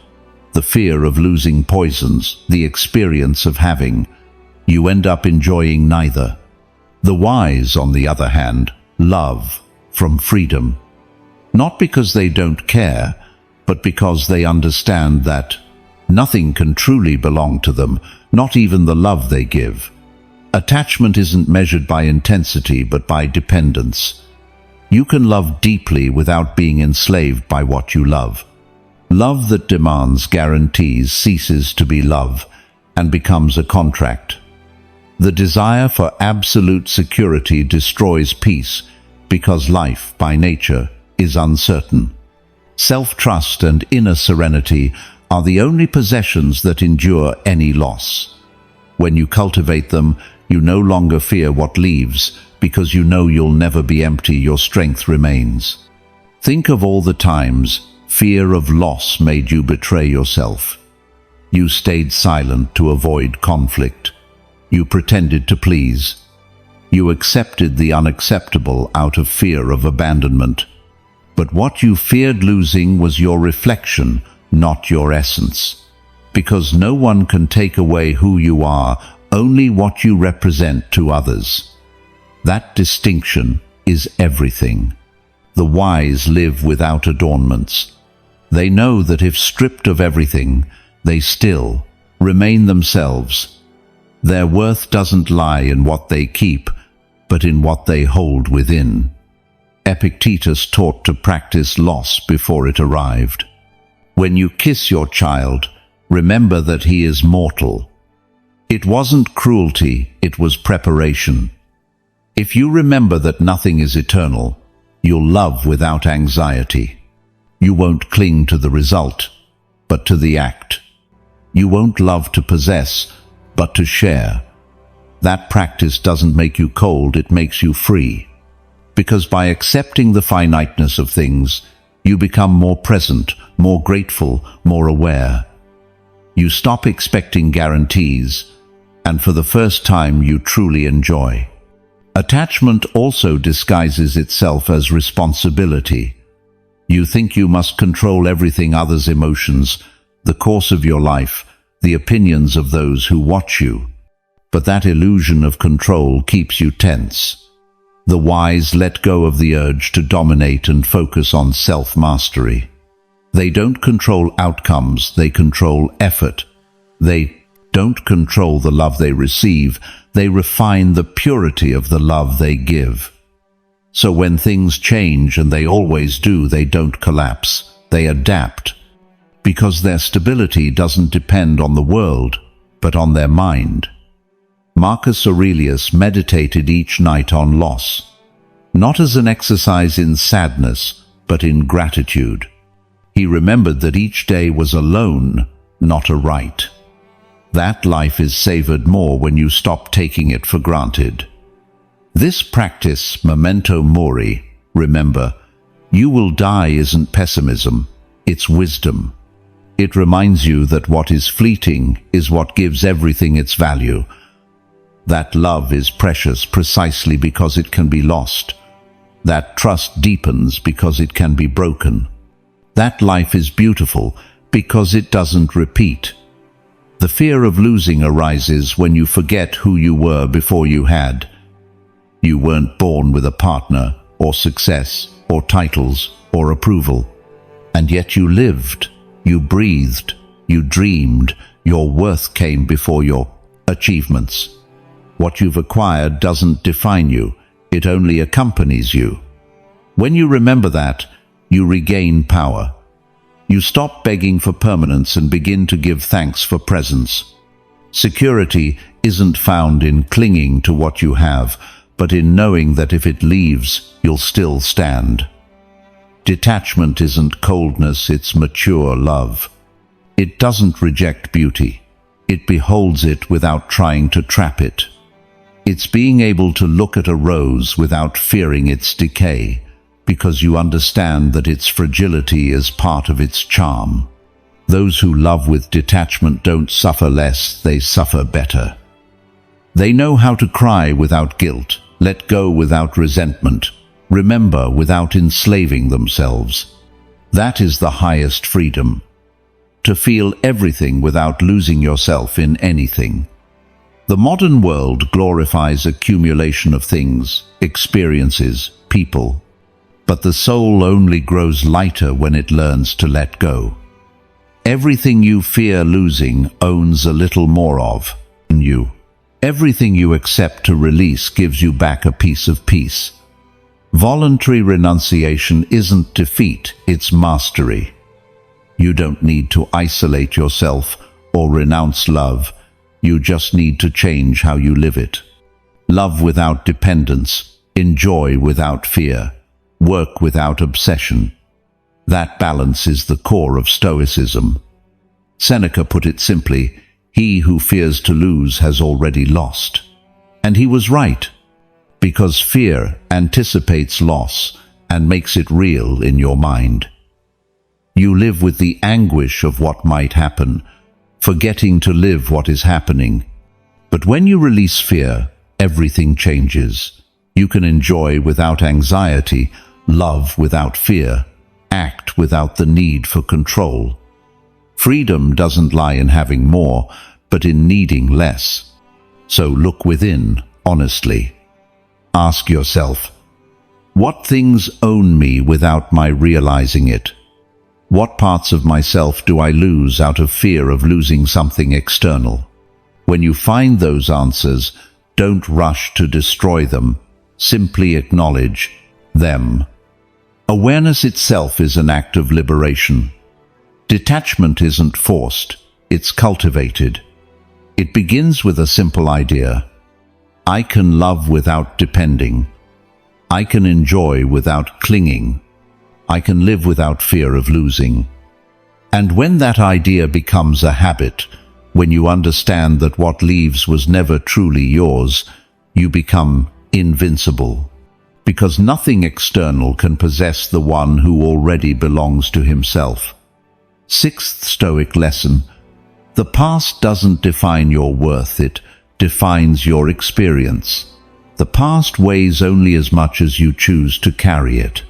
The fear of losing poisons, the experience of having. You end up enjoying neither. The wise, on the other hand, love from freedom. Not because they don't care, but because they understand that nothing can truly belong to them, not even the love they give. Attachment isn't measured by intensity, but by dependence. You can love deeply without being enslaved by what you love. Love that demands guarantees ceases to be love and becomes a contract. The desire for absolute security destroys peace because life, by nature, is uncertain. Self-trust and inner serenity are the only possessions that endure any loss. When you cultivate them, you no longer fear what leaves because you know you'll never be empty, your strength remains. Think of all the times fear of loss made you betray yourself. You stayed silent to avoid conflict. You pretended to please. You accepted the unacceptable out of fear of abandonment. But what you feared losing was your reflection, not your essence. Because no one can take away who you are, only what you represent to others. That distinction is everything. The wise live without adornments. They know that if stripped of everything, they still remain themselves. Their worth doesn't lie in what they keep, but in what they hold within. Epictetus taught to practice loss before it arrived. When you kiss your child, remember that he is mortal. It wasn't cruelty, it was preparation. If you remember that nothing is eternal, you'll love without anxiety. You won't cling to the result, but to the act. You won't love to possess, but to share. That practice doesn't make you cold, it makes you free. Because by accepting the finiteness of things, you become more present, more grateful, more aware. You stop expecting guarantees, and for the first time you truly enjoy. Attachment also disguises itself as responsibility. You think you must control everything, others' emotions, the course of your life, the opinions of those who watch you. But that illusion of control keeps you tense. The wise let go of the urge to dominate and focus on self-mastery. They don't control outcomes, they control effort. They don't control the love they receive, they refine the purity of the love they give. So when things change, and they always do, they don't collapse, they adapt. Because their stability doesn't depend on the world, but on their mind. Marcus Aurelius meditated each night on loss, not as an exercise in sadness, but in gratitude. He remembered that each day was a loan, not a right. That life is savored more when you stop taking it for granted. This practice, memento mori, remember, you will die, isn't pessimism, it's wisdom. It reminds you that what is fleeting is what gives everything its value. That love is precious precisely because it can be lost. That trust deepens because it can be broken. That life is beautiful because it doesn't repeat. The fear of losing arises when you forget who you were before you had. You weren't born with a partner, or success, or titles, or approval. And yet you lived, you breathed, you dreamed, your worth came before your achievements. What you've acquired doesn't define you, it only accompanies you. When you remember that, you regain power. You stop begging for permanence and begin to give thanks for presence. Security isn't found in clinging to what you have, but in knowing that if it leaves, you'll still stand. Detachment isn't coldness, it's mature love. It doesn't reject beauty. It beholds it without trying to trap it. It's being able to look at a rose without fearing its decay, because you understand that its fragility is part of its charm. Those who love with detachment don't suffer less, they suffer better. They know how to cry without guilt, let go without resentment, remember without enslaving themselves. That is the highest freedom. To feel everything without losing yourself in anything. The modern world glorifies accumulation of things, experiences, people. But the soul only grows lighter when it learns to let go. Everything you fear losing owns a little more of you. Everything you accept to release gives you back a piece of peace. Voluntary renunciation isn't defeat, it's mastery. You don't need to isolate yourself or renounce love. You just need to change how you live it. Love without dependence, enjoy without fear, work without obsession. That balance is the core of Stoicism. Seneca put it simply, he who fears to lose has already lost. And he was right, because fear anticipates loss and makes it real in your mind. You live with the anguish of what might happen, forgetting to live what is happening. But when you release fear, everything changes. You can enjoy without anxiety, love without fear, act without the need for control. Freedom doesn't lie in having more, but in needing less. So look within, honestly. Ask yourself, what things own me without my realizing it? What parts of myself do I lose out of fear of losing something external? When you find those answers, don't rush to destroy them. Simply acknowledge them. Awareness itself is an act of liberation. Detachment isn't forced, it's cultivated. It begins with a simple idea. I can love without depending. I can enjoy without clinging. I can live without fear of losing. And when that idea becomes a habit, when you understand that what leaves was never truly yours, you become invincible. Because nothing external can possess the one who already belongs to himself. Sixth Stoic lesson. The past doesn't define your worth, it defines your experience. The past weighs only as much as you choose to carry it.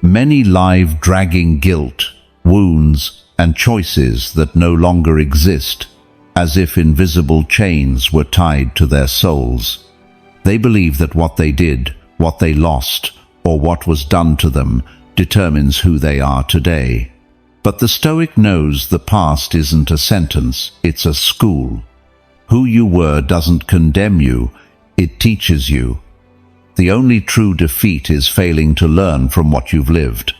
Many live dragging guilt, wounds, and choices that no longer exist, as if invisible chains were tied to their souls. They believe that what they did, what they lost, or what was done to them determines who they are today. But the Stoic knows the past isn't a sentence, it's a school. Who you were doesn't condemn you, it teaches you. The only true defeat is failing to learn from what you've lived.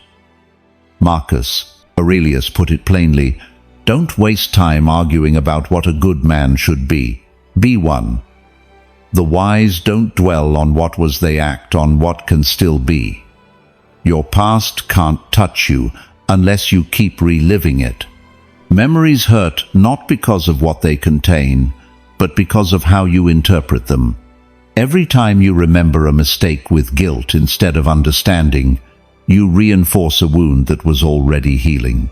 Marcus Aurelius put it plainly, don't waste time arguing about what a good man should be. Be one. The wise don't dwell on what was, they act on what can still be. Your past can't touch you unless you keep reliving it. Memories hurt not because of what they contain, but because of how you interpret them. Every time you remember a mistake with guilt instead of understanding, you reinforce a wound that was already healing.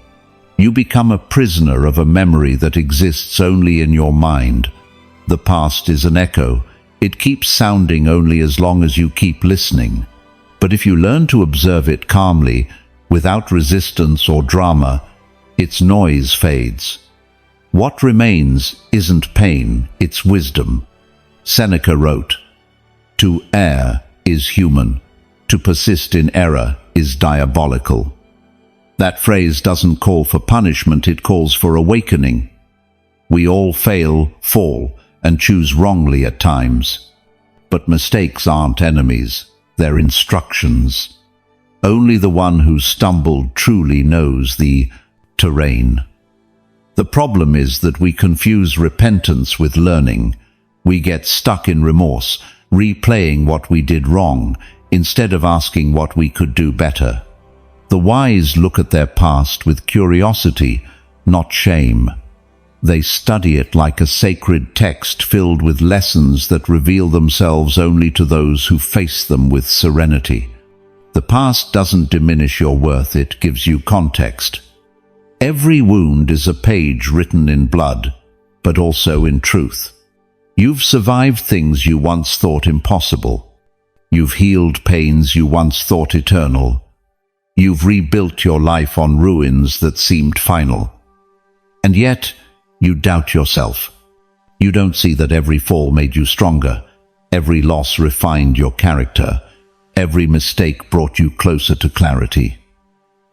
You become a prisoner of a memory that exists only in your mind. The past is an echo. It keeps sounding only as long as you keep listening. But if you learn to observe it calmly, without resistance or drama, its noise fades. What remains isn't pain, it's wisdom. Seneca wrote, "To err is human. To persist in error is diabolical." That phrase doesn't call for punishment, it calls for awakening. We all fail, fall, and choose wrongly at times. But mistakes aren't enemies, they're instructions. Only the one who stumbled truly knows the terrain. The problem is that we confuse repentance with learning. We get stuck in remorse, replaying what we did wrong, instead of asking what we could do better. The wise look at their past with curiosity, not shame. They study it like a sacred text filled with lessons that reveal themselves only to those who face them with serenity. The past doesn't diminish your worth, it gives you context. Every wound is a page written in blood, but also in truth. You've survived things you once thought impossible. You've healed pains you once thought eternal. You've rebuilt your life on ruins that seemed final. And yet, you doubt yourself. You don't see that every fall made you stronger. Every loss refined your character. Every mistake brought you closer to clarity.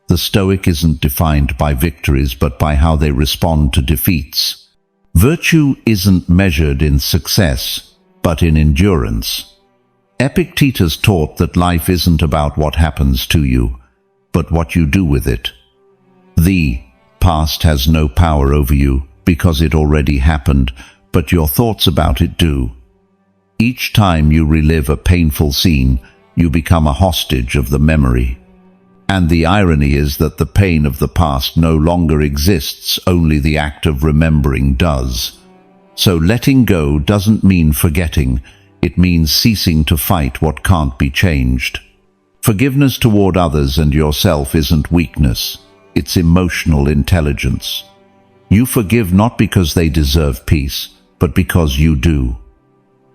The Stoic isn't defined by victories, but by how they respond to defeats. Virtue isn't measured in success, but in endurance. Epictetus taught that life isn't about what happens to you, but what you do with it. The past has no power over you because it already happened, but your thoughts about it do. Each time you relive a painful scene, you become a hostage of the memory. And the irony is that the pain of the past no longer exists, only the act of remembering does. So letting go doesn't mean forgetting, it means ceasing to fight what can't be changed. Forgiveness toward others and yourself isn't weakness, it's emotional intelligence. You forgive not because they deserve peace, but because you do.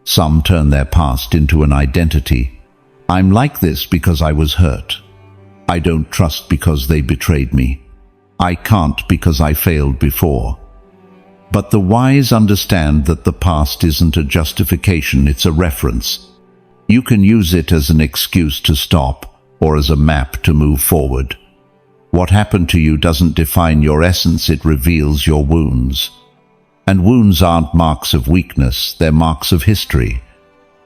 Some turn their past into an identity. I'm like this because I was hurt. I don't trust because they betrayed me. I can't because I failed before. But the wise understand that the past isn't a justification, it's a reference. You can use it as an excuse to stop, or as a map to move forward. What happened to you doesn't define your essence, it reveals your wounds. And wounds aren't marks of weakness, they're marks of history.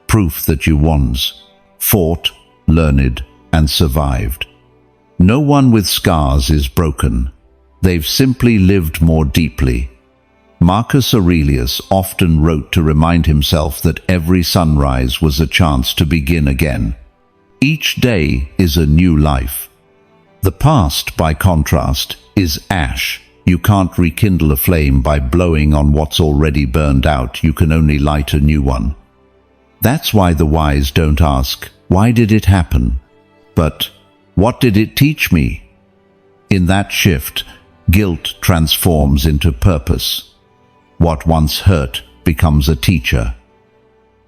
Proof that you once fought, learned, and survived. No one with scars is broken. They've simply lived more deeply. Marcus Aurelius often wrote to remind himself that every sunrise was a chance to begin again. Each day is a new life. The past, by contrast, is ash. You can't rekindle a flame by blowing on what's already burned out. You can only light a new one. That's why the wise don't ask, "Why did it happen?" but, "What did it teach me?" In that shift, guilt transforms into purpose. What once hurt becomes a teacher.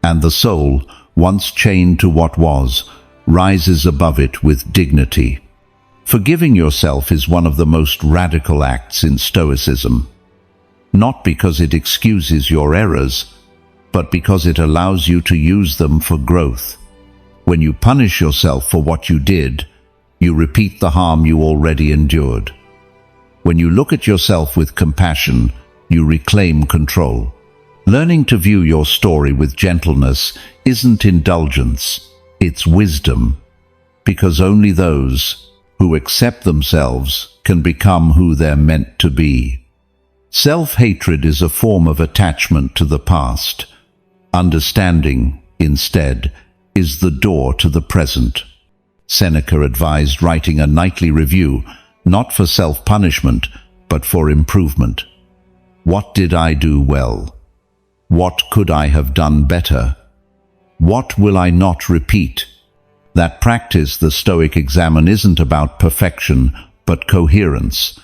And the soul, once chained to what was, rises above it with dignity. Forgiving yourself is one of the most radical acts in Stoicism. Not because it excuses your errors, but because it allows you to use them for growth. When you punish yourself for what you did, you repeat the harm you already endured. When you look at yourself with compassion, you reclaim control. Learning to view your story with gentleness isn't indulgence, it's wisdom, because only those who accept themselves can become who they're meant to be. Self-hatred is a form of attachment to the past. Understanding, instead, is the door to the present. Seneca advised writing a nightly review, not for self-punishment, but for improvement. What did I do well? What could I have done better? What will I not repeat? That practice the Stoic examine isn't about perfection, but coherence.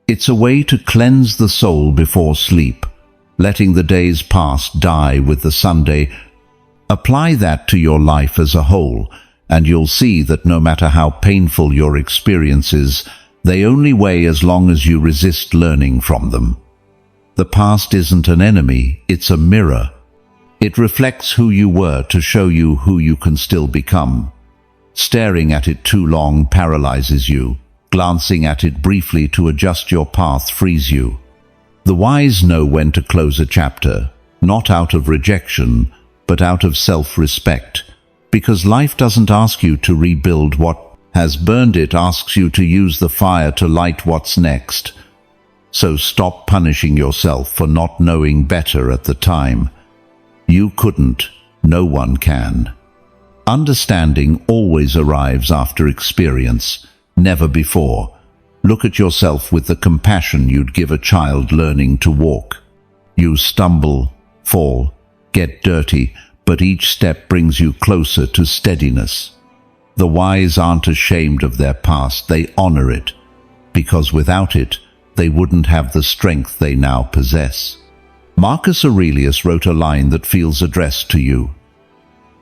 It's a way to cleanse the soul before sleep, letting the day's past die with the Sunday. Apply that to your life as a whole, and you'll see that no matter how painful your experiences, they only weigh as long as you resist learning from them. The past isn't an enemy, it's a mirror. It reflects who you were to show you who you can still become. Staring at it too long paralyzes you. Glancing at it briefly to adjust your path frees you. The wise know when to close a chapter, not out of rejection, but out of self-respect, because life doesn't ask you to rebuild what has burned, it asks you to use the fire to light what's next. So stop punishing yourself for not knowing better at the time. You couldn't, no one can. Understanding always arrives after experience, never before. Look at yourself with the compassion you'd give a child learning to walk. You stumble, fall, get dirty, but each step brings you closer to steadiness. The wise aren't ashamed of their past, they honor it, because without it, they wouldn't have the strength they now possess. Marcus Aurelius wrote a line that feels addressed to you.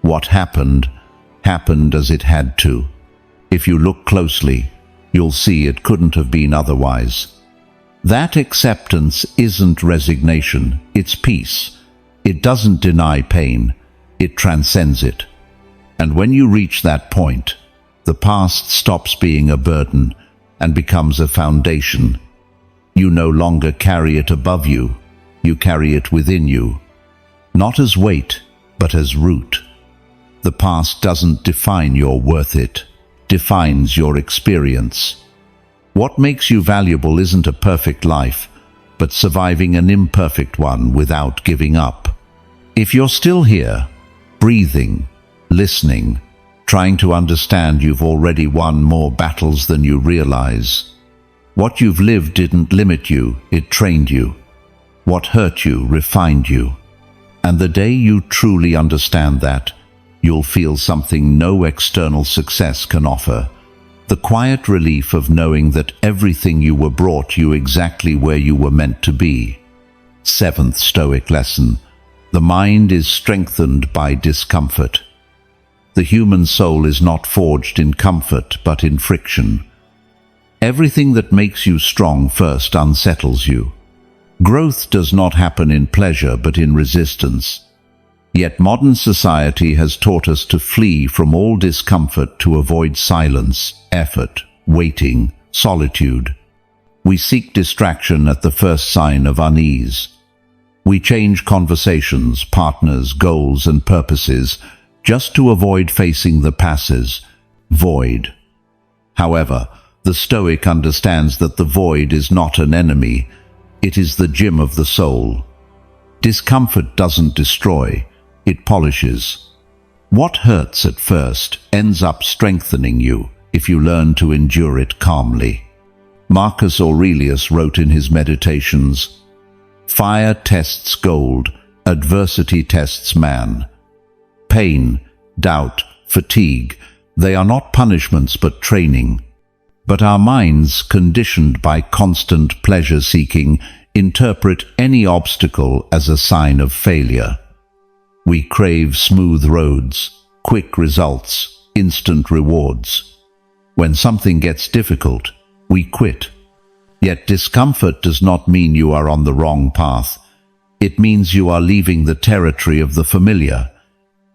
What happened, happened as it had to. If you look closely, you'll see it couldn't have been otherwise. That acceptance isn't resignation, it's peace. It doesn't deny pain, it transcends it. And when you reach that point, the past stops being a burden and becomes a foundation. You no longer carry it above you, you carry it within you. Not as weight, but as root. The past doesn't define your worth, it defines your experience. What makes you valuable isn't a perfect life, but surviving an imperfect one without giving up. If you're still here, breathing, listening, trying to understand, you've already won more battles than you realize. What you've lived didn't limit you, it trained you. What hurt you refined you. And the day you truly understand that, you'll feel something no external success can offer. the quiet relief of knowing that everything you were brought you exactly where you were meant to be. Seventh Stoic lesson: the mind is strengthened by discomfort. The human soul is not forged in comfort, but in friction. Everything that makes you strong first unsettles you. Growth does not happen in pleasure, but in resistance. Yet modern society has taught us to flee from all discomfort to avoid silence, effort, waiting, solitude. We seek distraction at the first sign of unease. We change conversations, partners, goals, and purposes just to avoid facing the passes, void. However, the Stoic understands that the void is not an enemy, it is the gym of the soul. Discomfort doesn't destroy, it polishes. What hurts at first ends up strengthening you if you learn to endure it calmly. Marcus Aurelius wrote in his Meditations, "Fire tests gold, adversity tests man." Pain, doubt, fatigue, they are not punishments but training. But our minds, conditioned by constant pleasure-seeking, interpret any obstacle as a sign of failure. We crave smooth roads, quick results, instant rewards. When something gets difficult, we quit. Yet discomfort does not mean you are on the wrong path. It means you are leaving the territory of the familiar.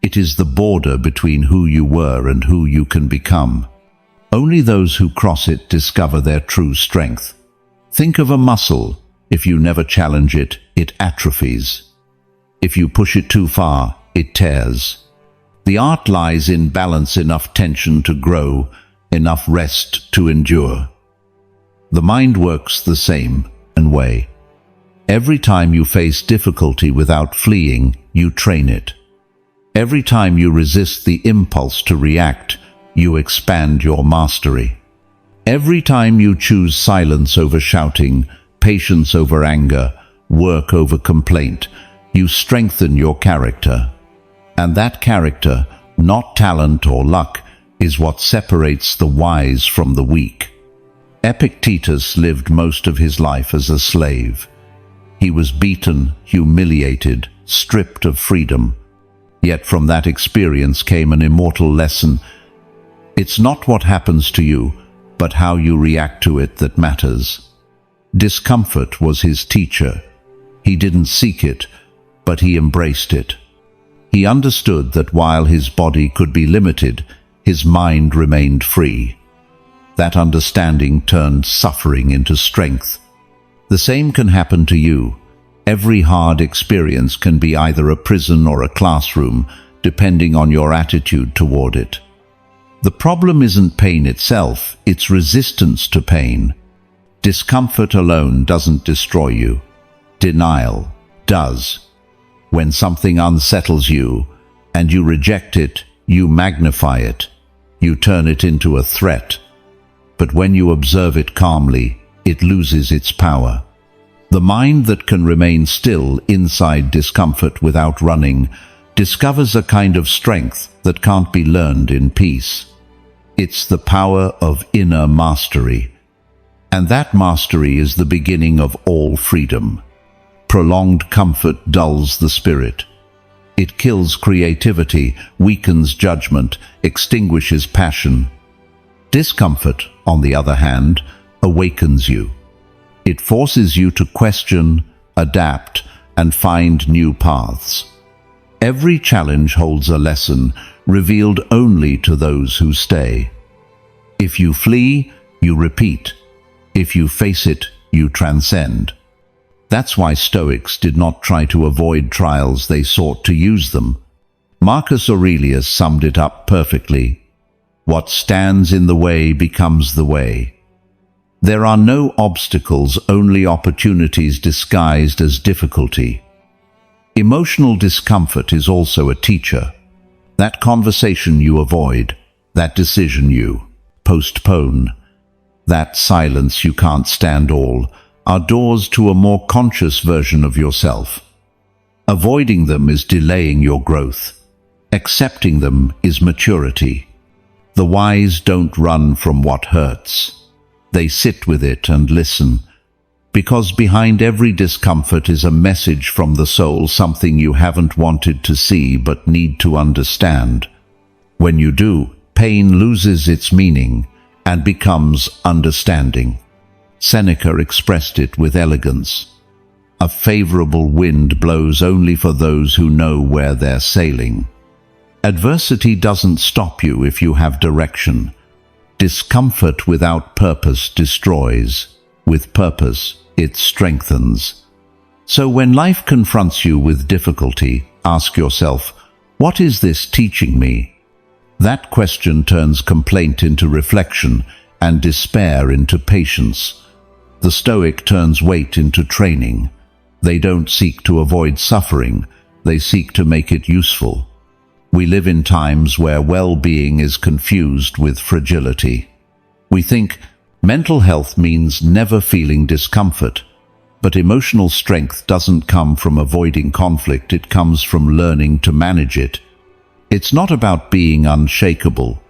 It is the border between who you were and who you can become. Only those who cross it discover their true strength. Think of a muscle. If you never challenge it, it atrophies. If you push it too far, it tears. The art lies in balance, enough tension to grow, enough rest to endure. The mind works the same way. Every time you face difficulty without fleeing, you train it. Every time you resist the impulse to react, you expand your mastery. Every time you choose silence over shouting, patience over anger, work over complaint, you strengthen your character. And that character, not talent or luck, is what separates the wise from the weak. Epictetus lived most of his life as a slave. He was beaten, humiliated, stripped of freedom. Yet from that experience came an immortal lesson. It's not what happens to you, but how you react to it that matters. Discomfort was his teacher. He didn't seek it, but he embraced it. He understood that while his body could be limited, his mind remained free. That understanding turned suffering into strength. The same can happen to you. Every hard experience can be either a prison or a classroom, depending on your attitude toward it. The problem isn't pain itself, it's resistance to pain. Discomfort alone doesn't destroy you. Denial does. When something unsettles you and you reject it, you magnify it. You turn it into a threat. But when you observe it calmly, it loses its power. The mind that can remain still inside discomfort without running discovers a kind of strength that can't be learned in peace. It's the power of inner mastery. And that mastery is the beginning of all freedom. Prolonged comfort dulls the spirit. It kills creativity, weakens judgment, extinguishes passion. Discomfort, on the other hand, awakens you. It forces you to question, adapt, and find new paths. Every challenge holds a lesson revealed only to those who stay. If you flee, you repeat. If you face it, you transcend. That's why Stoics did not try to avoid trials, they sought to use them. Marcus Aurelius summed it up perfectly. What stands in the way becomes the way. There are no obstacles, only opportunities disguised as difficulty. Emotional discomfort is also a teacher. That conversation you avoid, that decision you postpone, that silence you can't stand all, are doors to a more conscious version of yourself. Avoiding them is delaying your growth. Accepting them is maturity. The wise don't run from what hurts. They sit with it and listen, because behind every discomfort is a message from the soul, something you haven't wanted to see but need to understand. When you do, pain loses its meaning and becomes understanding. Seneca expressed it with elegance. A favorable wind blows only for those who know where they're sailing. Adversity doesn't stop you if you have direction. Discomfort without purpose destroys. With purpose, it strengthens. So when life confronts you with difficulty, ask yourself, what is this teaching me? That question turns complaint into reflection and despair into patience. The Stoic turns weight into training. They don't seek to avoid suffering, they seek to make it useful. We live in times where well-being is confused with fragility. We think mental health means never feeling discomfort, but emotional strength doesn't come from avoiding conflict, it comes from learning to manage it. It's not about being unshakable,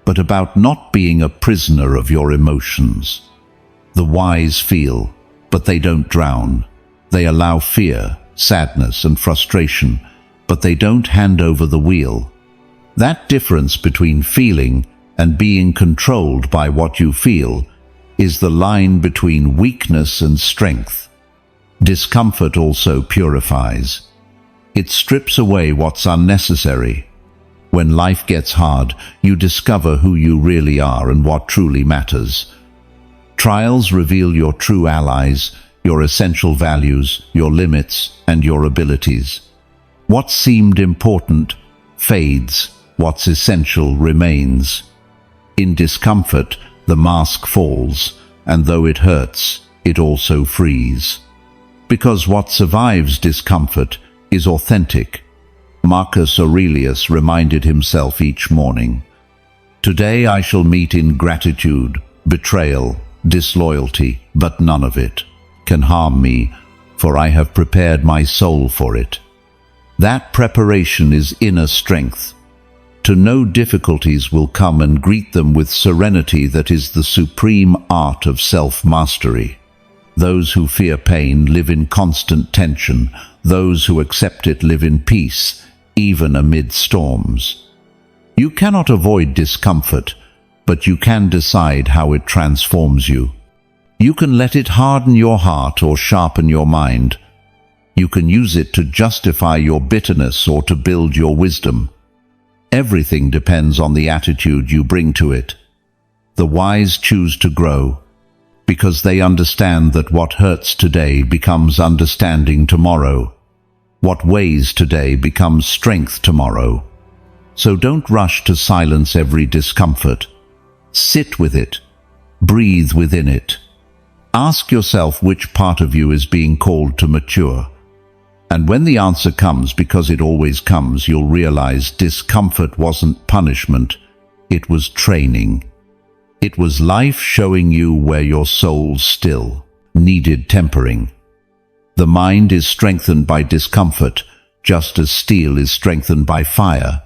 but about not being a prisoner of your emotions. The wise feel, but they don't drown. They allow fear, sadness, and frustration, but they don't hand over the wheel. That difference between feeling and being controlled by what you feel is the line between weakness and strength. Discomfort also purifies. It strips away what's unnecessary. When life gets hard, you discover who you really are and what truly matters. Trials reveal your true allies, your essential values, your limits, and your abilities. What seemed important fades, what's essential remains. In discomfort, the mask falls, and though it hurts, it also frees. Because what survives discomfort is authentic. Marcus Aurelius reminded himself each morning, "Today I shall meet ingratitude, betrayal, disloyalty, but none of it can harm me, for I have prepared my soul for it." That preparation is inner strength. To know difficulties will come and greet them with serenity that is the supreme art of self-mastery. Those who fear pain live in constant tension. Those who accept it live in peace, even amid storms. You cannot avoid discomfort, but you can decide how it transforms you. You can let it harden your heart or sharpen your mind. You can use it to justify your bitterness or to build your wisdom. Everything depends on the attitude you bring to it. The wise choose to grow, because they understand that what hurts today becomes understanding tomorrow. What weighs today becomes strength tomorrow. So don't rush to silence every discomfort. Sit with it. Breathe within it. Ask yourself which part of you is being called to mature. And when the answer comes, because it always comes, you'll realize discomfort wasn't punishment, it was training. It was life showing you where your soul still needed tempering. The mind is strengthened by discomfort, just as steel is strengthened by fire.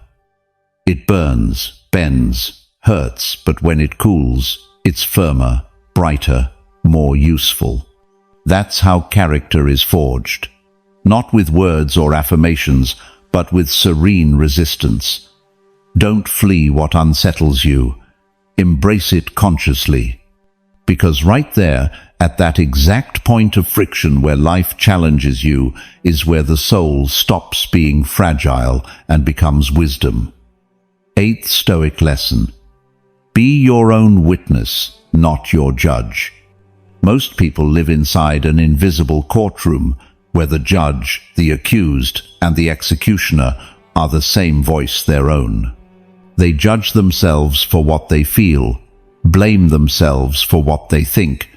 It burns, bends, hurts, but when it cools, it's firmer, brighter, more useful. That's how character is forged. Not with words or affirmations, but with serene resistance. Don't flee what unsettles you. Embrace it consciously. Because right there, at that exact point of friction where life challenges you, is where the soul stops being fragile and becomes wisdom. 8th Stoic lesson. Be your own witness, not your judge. Most people live inside an invisible courtroom, where the judge, the accused, and the executioner are the same voice, their own. They judge themselves for what they feel, blame themselves for what they think,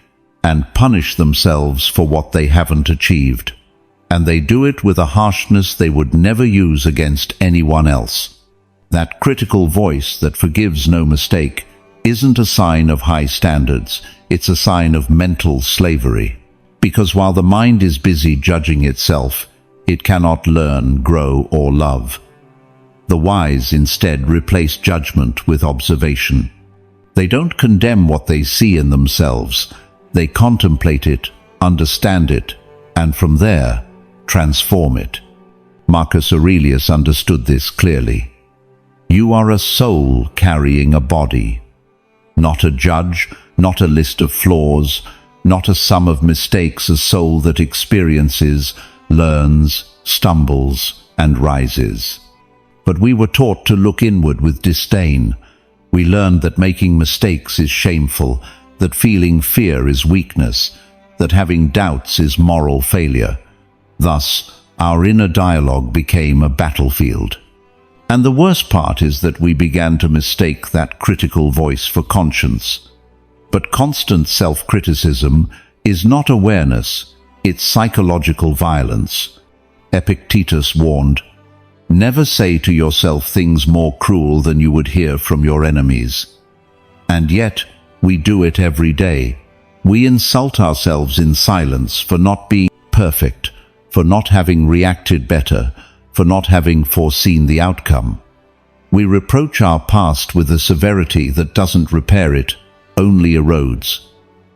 and punish themselves for what they haven't achieved. And they do it with a harshness they would never use against anyone else. That critical voice that forgives no mistake isn't a sign of high standards, it's a sign of mental slavery. Because while the mind is busy judging itself, it cannot learn, grow, or love. The wise instead replace judgment with observation. They don't condemn what they see in themselves. They contemplate it, understand it, and from there, transform it. Marcus Aurelius understood this clearly. You are a soul carrying a body. Not a judge, not a list of flaws, not a sum of mistakes, a soul that experiences, learns, stumbles, and rises. But we were taught to look inward with disdain. We learned that making mistakes is shameful, that feeling fear is weakness, that having doubts is moral failure. Thus, our inner dialogue became a battlefield. And the worst part is that we began to mistake that critical voice for conscience. But constant self-criticism is not awareness, it's psychological violence. Epictetus warned, "Never say to yourself things more cruel than you would hear from your enemies." And yet, we do it every day. We insult ourselves in silence for not being perfect, for not having reacted better, for not having foreseen the outcome. We reproach our past with a severity that doesn't repair it, only erodes.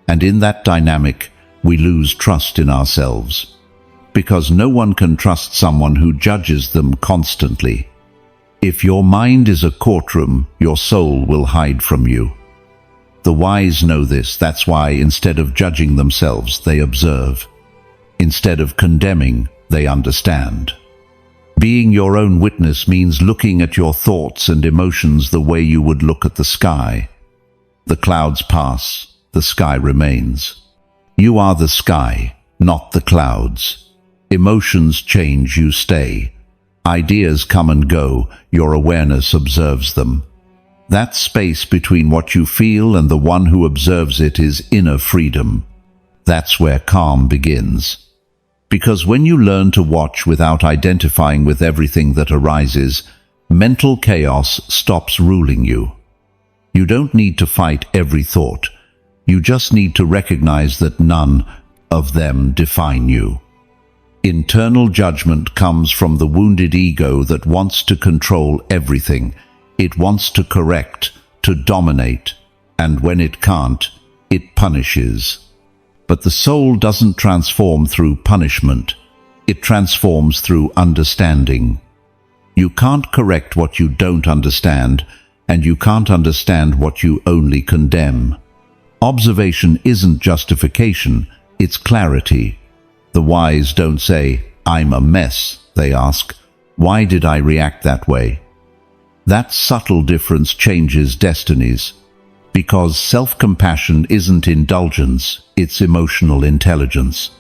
And in that dynamic, we lose trust in ourselves. Because no one can trust someone who judges them constantly. If your mind is a courtroom, your soul will hide from you. The wise know this. That's why instead of judging themselves, they observe. Instead of condemning, they understand. Being your own witness means looking at your thoughts and emotions the way you would look at the sky. The clouds pass, the sky remains. You are the sky, not the clouds. Emotions change, you stay. Ideas come and go, your awareness observes them. That space between what you feel and the one who observes it is inner freedom. That's where calm begins. Because when you learn to watch without identifying with everything that arises, mental chaos stops ruling you. You don't need to fight every thought. You just need to recognize that none of them define you. Internal judgment comes from the wounded ego that wants to control everything. It wants to correct, to dominate, and when it can't, it punishes. But the soul doesn't transform through punishment. It transforms through understanding. You can't correct what you don't understand, and you can't understand what you only condemn. Observation isn't justification, it's clarity. The wise don't say, "I'm a mess." They ask, "Why did I react that way?" That subtle difference changes destinies. Because self-compassion isn't indulgence, it's emotional intelligence.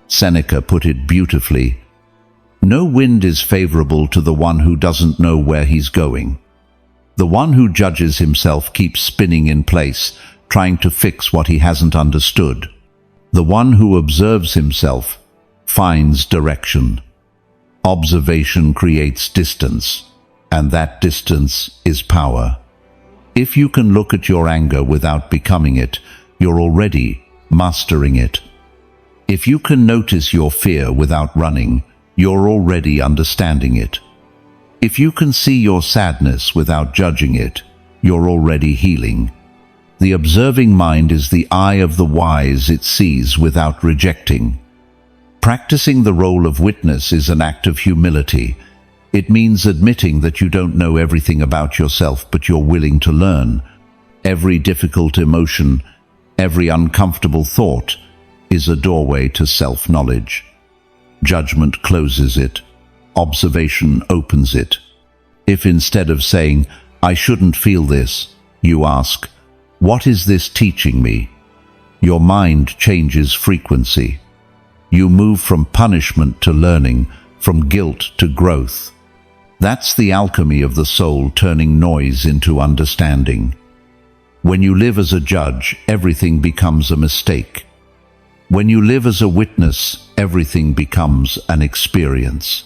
Seneca put it beautifully. No wind is favorable to the one who doesn't know where he's going. The one who judges himself keeps spinning in place, trying to fix what he hasn't understood. The one who observes himself finds direction. Observation creates distance, and that distance is power. If you can look at your anger without becoming it, you're already mastering it. If you can notice your fear without running, you're already understanding it. If you can see your sadness without judging it, you're already healing. The observing mind is the eye of the wise. It sees without rejecting. Practicing the role of witness is an act of humility. It means admitting that you don't know everything about yourself, but you're willing to learn. Every difficult emotion, every uncomfortable thought is a doorway to self-knowledge. Judgment closes it. Observation opens it. If instead of saying, "I shouldn't feel this," you ask, "What is this teaching me?" your mind changes frequency. You move from punishment to learning, from guilt to growth. That's the alchemy of the soul, turning noise into understanding. When you live as a judge, everything becomes a mistake. When you live as a witness, everything becomes an experience.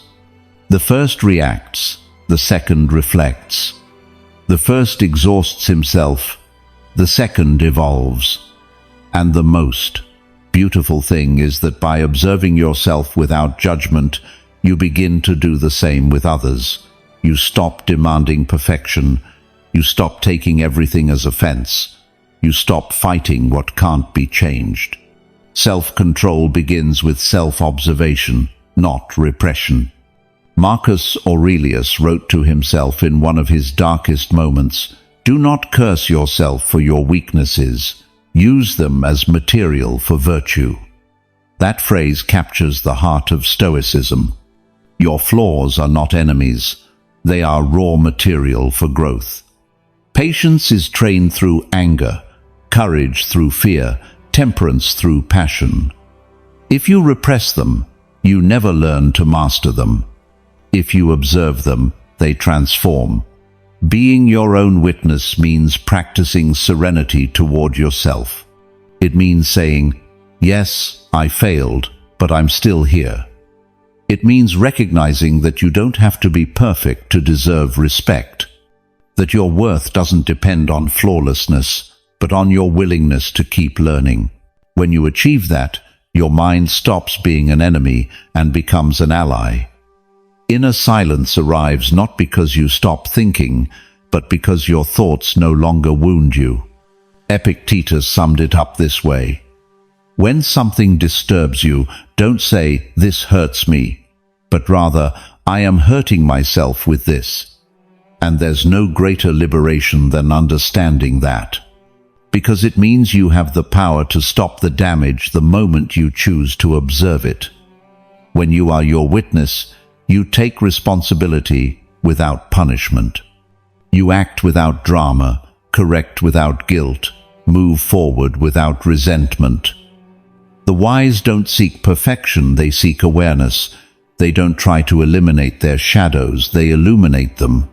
The first reacts, the second reflects. The first exhausts himself, the second evolves. And the most beautiful thing is that by observing yourself without judgment, you begin to do the same with others. You stop demanding perfection. You stop taking everything as offense. You stop fighting what can't be changed. Self-control begins with self-observation, not repression. Marcus Aurelius wrote to himself in one of his darkest moments, "Do not curse yourself for your weaknesses. Use them as material for virtue." That phrase captures the heart of Stoicism. Your flaws are not enemies. They are raw material for growth. Patience is trained through anger, courage through fear, temperance through passion. If you repress them, you never learn to master them. If you observe them, they transform. Being your own witness means practicing serenity toward yourself. It means saying, "Yes, I failed, but I'm still here." It means recognizing that you don't have to be perfect to deserve respect, that your worth doesn't depend on flawlessness, but on your willingness to keep learning. When you achieve that, your mind stops being an enemy and becomes an ally. Inner silence arrives not because you stop thinking, but because your thoughts no longer wound you. Epictetus summed it up this way: when something disturbs you, don't say, "This hurts me," but rather, "I am hurting myself with this." And there's no greater liberation than understanding that, because it means you have the power to stop the damage the moment you choose to observe it. When you are your witness, you take responsibility without punishment. You act without drama, correct without guilt, move forward without resentment. The wise don't seek perfection, they seek awareness. They don't try to eliminate their shadows, they illuminate them.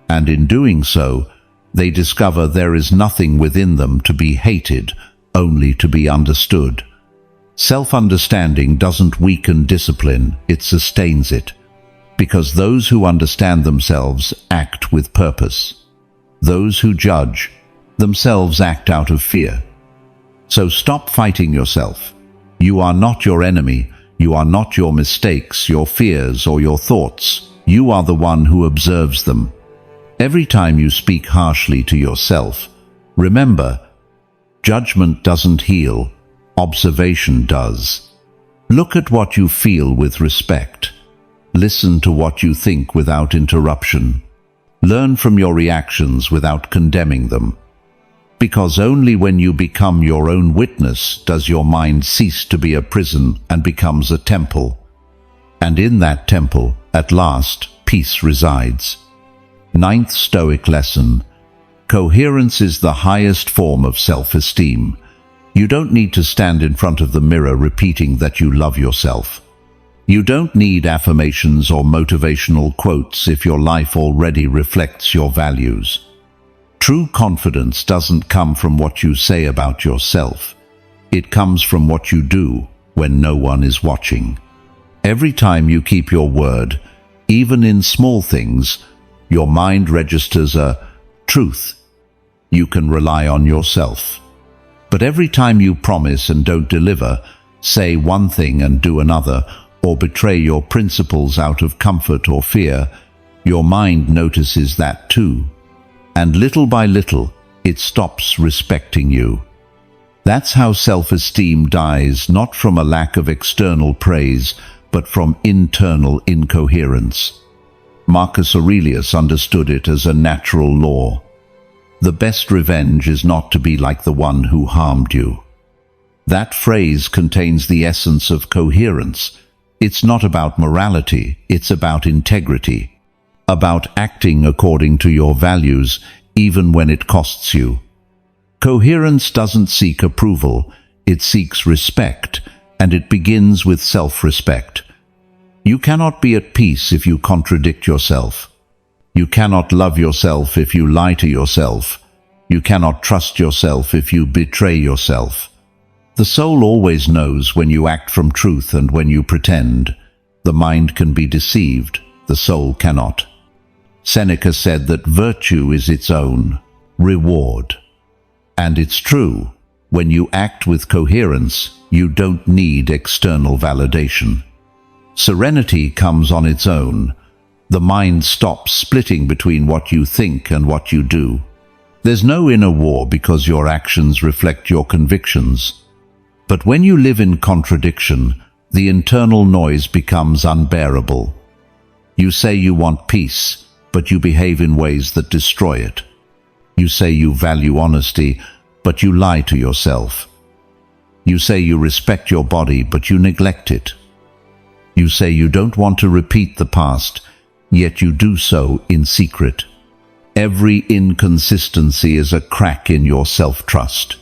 And in doing so, they discover there is nothing within them to be hated, only to be understood. Self-understanding doesn't weaken discipline, it sustains it. Because those who understand themselves act with purpose. Those who judge themselves act out of fear. So stop fighting yourself. You are not your enemy. You are not your mistakes, your fears, or your thoughts. You are the one who observes them. Every time you speak harshly to yourself, remember, judgment doesn't heal, observation does. Look at what you feel with respect. Listen to what you think without interruption. Learn from your reactions without condemning them. Because only when you become your own witness does your mind cease to be a prison and becomes a temple. And in that temple, at last, peace resides. Ninth Stoic lesson: coherence is the highest form of self-esteem. You don't need to stand in front of the mirror repeating that you love yourself. You don't need affirmations or motivational quotes if your life already reflects your values. True confidence doesn't come from what you say about yourself. It comes from what you do when no one is watching. Every time you keep your word, even in small things, your mind registers a truth. You can rely on yourself. But every time you promise and don't deliver, say one thing and do another, or betray your principles out of comfort or fear, your mind notices that too. And little by little, it stops respecting you. That's how self-esteem dies, not from a lack of external praise, but from internal incoherence. Marcus Aurelius understood it as a natural law. The best revenge is not to be like the one who harmed you. That phrase contains the essence of coherence. It's not about morality, it's about integrity. About acting according to your values, even when it costs you. Coherence doesn't seek approval, it seeks respect, and it begins with self-respect. You cannot be at peace if you contradict yourself. You cannot love yourself if you lie to yourself. You cannot trust yourself if you betray yourself. The soul always knows when you act from truth and when you pretend. The mind can be deceived, the soul cannot. Seneca said that virtue is its own reward. And it's true. When you act with coherence, you don't need external validation. Serenity comes on its own. The mind stops splitting between what you think and what you do. There's no inner war because your actions reflect your convictions. But when you live in contradiction, the internal noise becomes unbearable. You say you want peace, but you behave in ways that destroy it. You say you value honesty, but you lie to yourself. You say you respect your body, but you neglect it. You say you don't want to repeat the past, yet you do so in secret. Every inconsistency is a crack in your self-trust.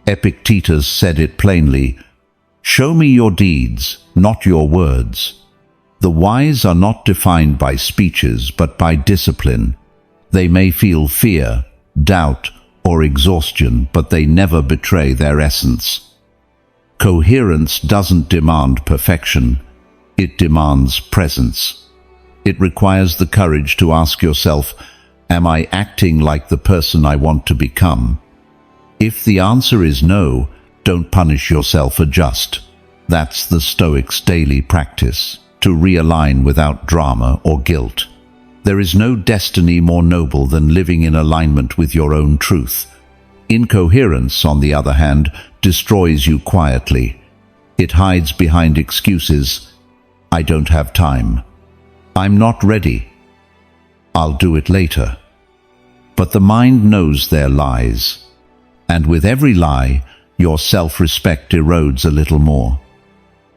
Epictetus said it plainly, "Show me your deeds, not your words." The wise are not defined by speeches, but by discipline. They may feel fear, doubt, or exhaustion, but they never betray their essence. Coherence doesn't demand perfection, it demands presence. It requires the courage to ask yourself, am I acting like the person I want to become? If the answer is no, don't punish yourself, adjust. That's the Stoics' daily practice, to realign without drama or guilt. There is no destiny more noble than living in alignment with your own truth. Incoherence, on the other hand, destroys you quietly. It hides behind excuses. I don't have time. I'm not ready. I'll do it later. But the mind knows their lies. And with every lie, your self-respect erodes a little more.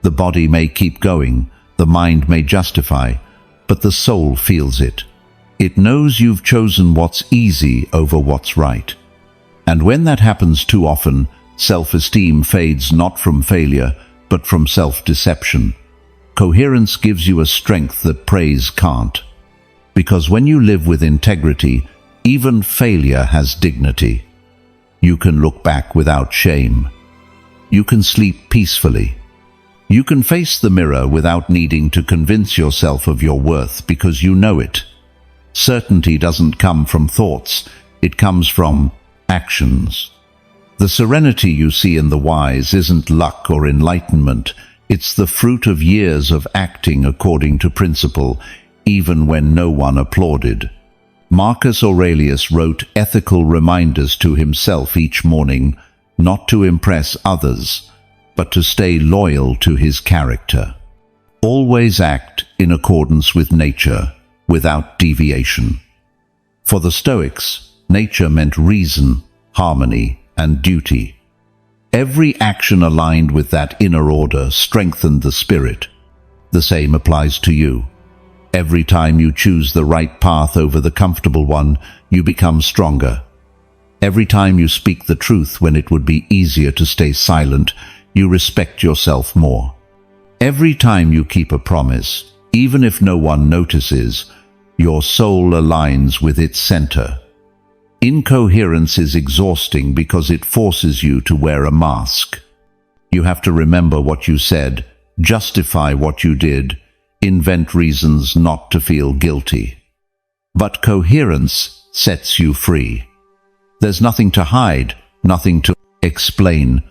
The body may keep going, the mind may justify, but the soul feels it. It knows you've chosen what's easy over what's right. And when that happens too often, self-esteem fades not from failure, but from self-deception. Coherence gives you a strength that praise can't. Because when you live with integrity, even failure has dignity. You can look back without shame. You can sleep peacefully. You can face the mirror without needing to convince yourself of your worth because you know it. Certainty doesn't come from thoughts, it comes from actions. The serenity you see in the wise isn't luck or enlightenment, it's the fruit of years of acting according to principle, even when no one applauded. Marcus Aurelius wrote ethical reminders to himself each morning, not to impress others, but to stay loyal to his character. Always act in accordance with nature, without deviation. For the Stoics, nature meant reason, harmony, and duty. Every action aligned with that inner order strengthened the spirit. The same applies to you. Every time you choose the right path over the comfortable one, you become stronger. Every time you speak the truth when it would be easier to stay silent, you respect yourself more. Every time you keep a promise, even if no one notices, your soul aligns with its center. Incoherence is exhausting because it forces you to wear a mask. You have to remember what you said, justify what you did, invent reasons not to feel guilty. But coherence sets you free. There's nothing to hide, nothing to explain,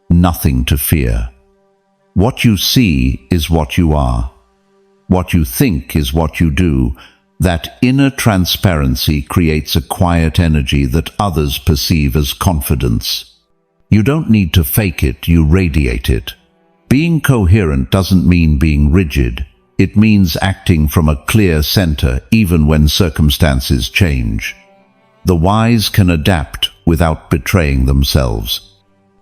nothing to fear. What you see is what you are. What you think is what you do. That inner transparency creates a quiet energy that others perceive as confidence. You don't need to fake it, you radiate it. Being coherent doesn't mean being rigid. It means acting from a clear center even when circumstances change. The wise can adapt without betraying themselves.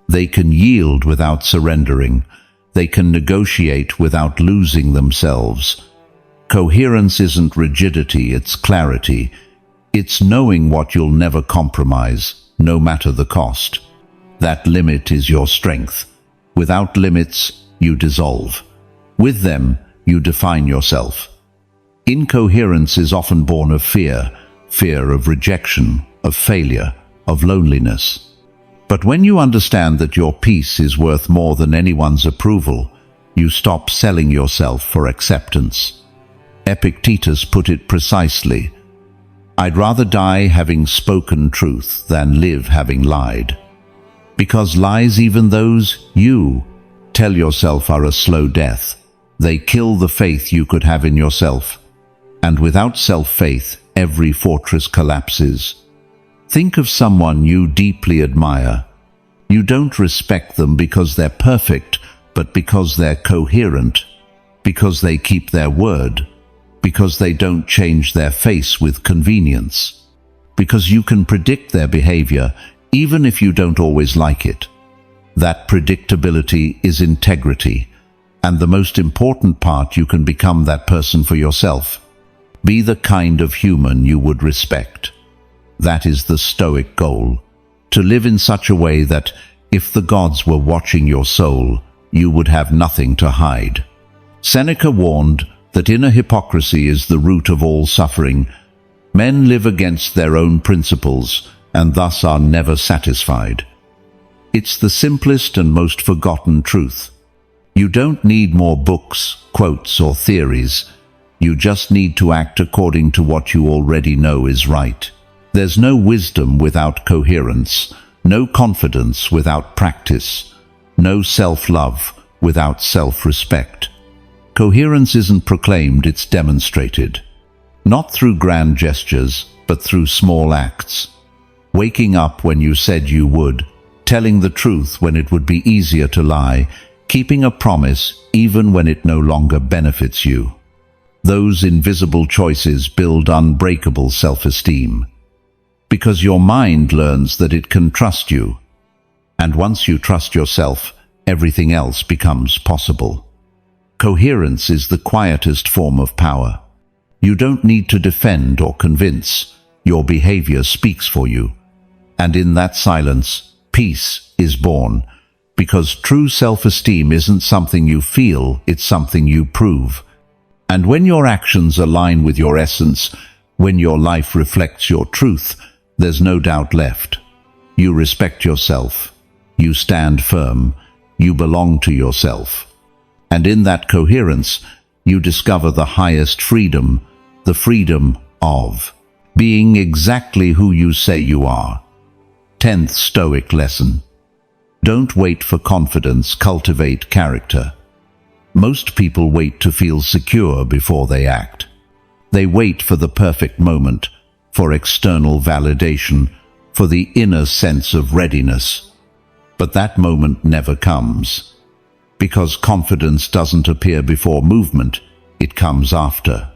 They can yield without surrendering. They can negotiate without losing themselves. Coherence isn't rigidity, it's clarity. It's knowing what you'll never compromise, no matter the cost. That limit is your strength. Without limits, you dissolve. With them, you define yourself. Incoherence is often born of fear of rejection, of failure, of loneliness. But when you understand that your peace is worth more than anyone's approval, you stop selling yourself for acceptance. Epictetus put it precisely, "I'd rather die having spoken truth than live having lied." Because lies, even those you tell yourself, are a slow death. They kill the faith you could have in yourself. And without self-faith, every fortress collapses. Think of someone you deeply admire. You don't respect them because they're perfect, but because they're coherent, because they keep their word, because they don't change their face with convenience, because you can predict their behavior even if you don't always like it. That predictability is integrity, and the most important part, you can become that person for yourself. Be the kind of human you would respect. That is the Stoic goal, to live in such a way that, if the gods were watching your soul, you would have nothing to hide. Seneca warned that inner hypocrisy is the root of all suffering. Men live against their own principles, and thus are never satisfied. It's the simplest and most forgotten truth. You don't need more books, quotes, or theories. You just need to act according to what you already know is right. There's no wisdom without coherence, no confidence without practice, no self-love without self-respect. Coherence isn't proclaimed, it's demonstrated. Not through grand gestures, but through small acts. Waking up when you said you would, telling the truth when it would be easier to lie, keeping a promise even when it no longer benefits you. Those invisible choices build unbreakable self-esteem. Because your mind learns that it can trust you. And once you trust yourself, everything else becomes possible. Coherence is the quietest form of power. You don't need to defend or convince. Your behavior speaks for you. And in that silence, peace is born. Because true self-esteem isn't something you feel, it's something you prove. And when your actions align with your essence, when your life reflects your truth, there's no doubt left. You respect yourself. You stand firm. You belong to yourself. And in that coherence, you discover the highest freedom, the freedom of being exactly who you say you are. 10th Stoic lesson. Don't wait for confidence, cultivate character. Most people wait to feel secure before they act. They wait for the perfect moment, for external validation, for the inner sense of readiness. But that moment never comes. Because confidence doesn't appear before movement, it comes after.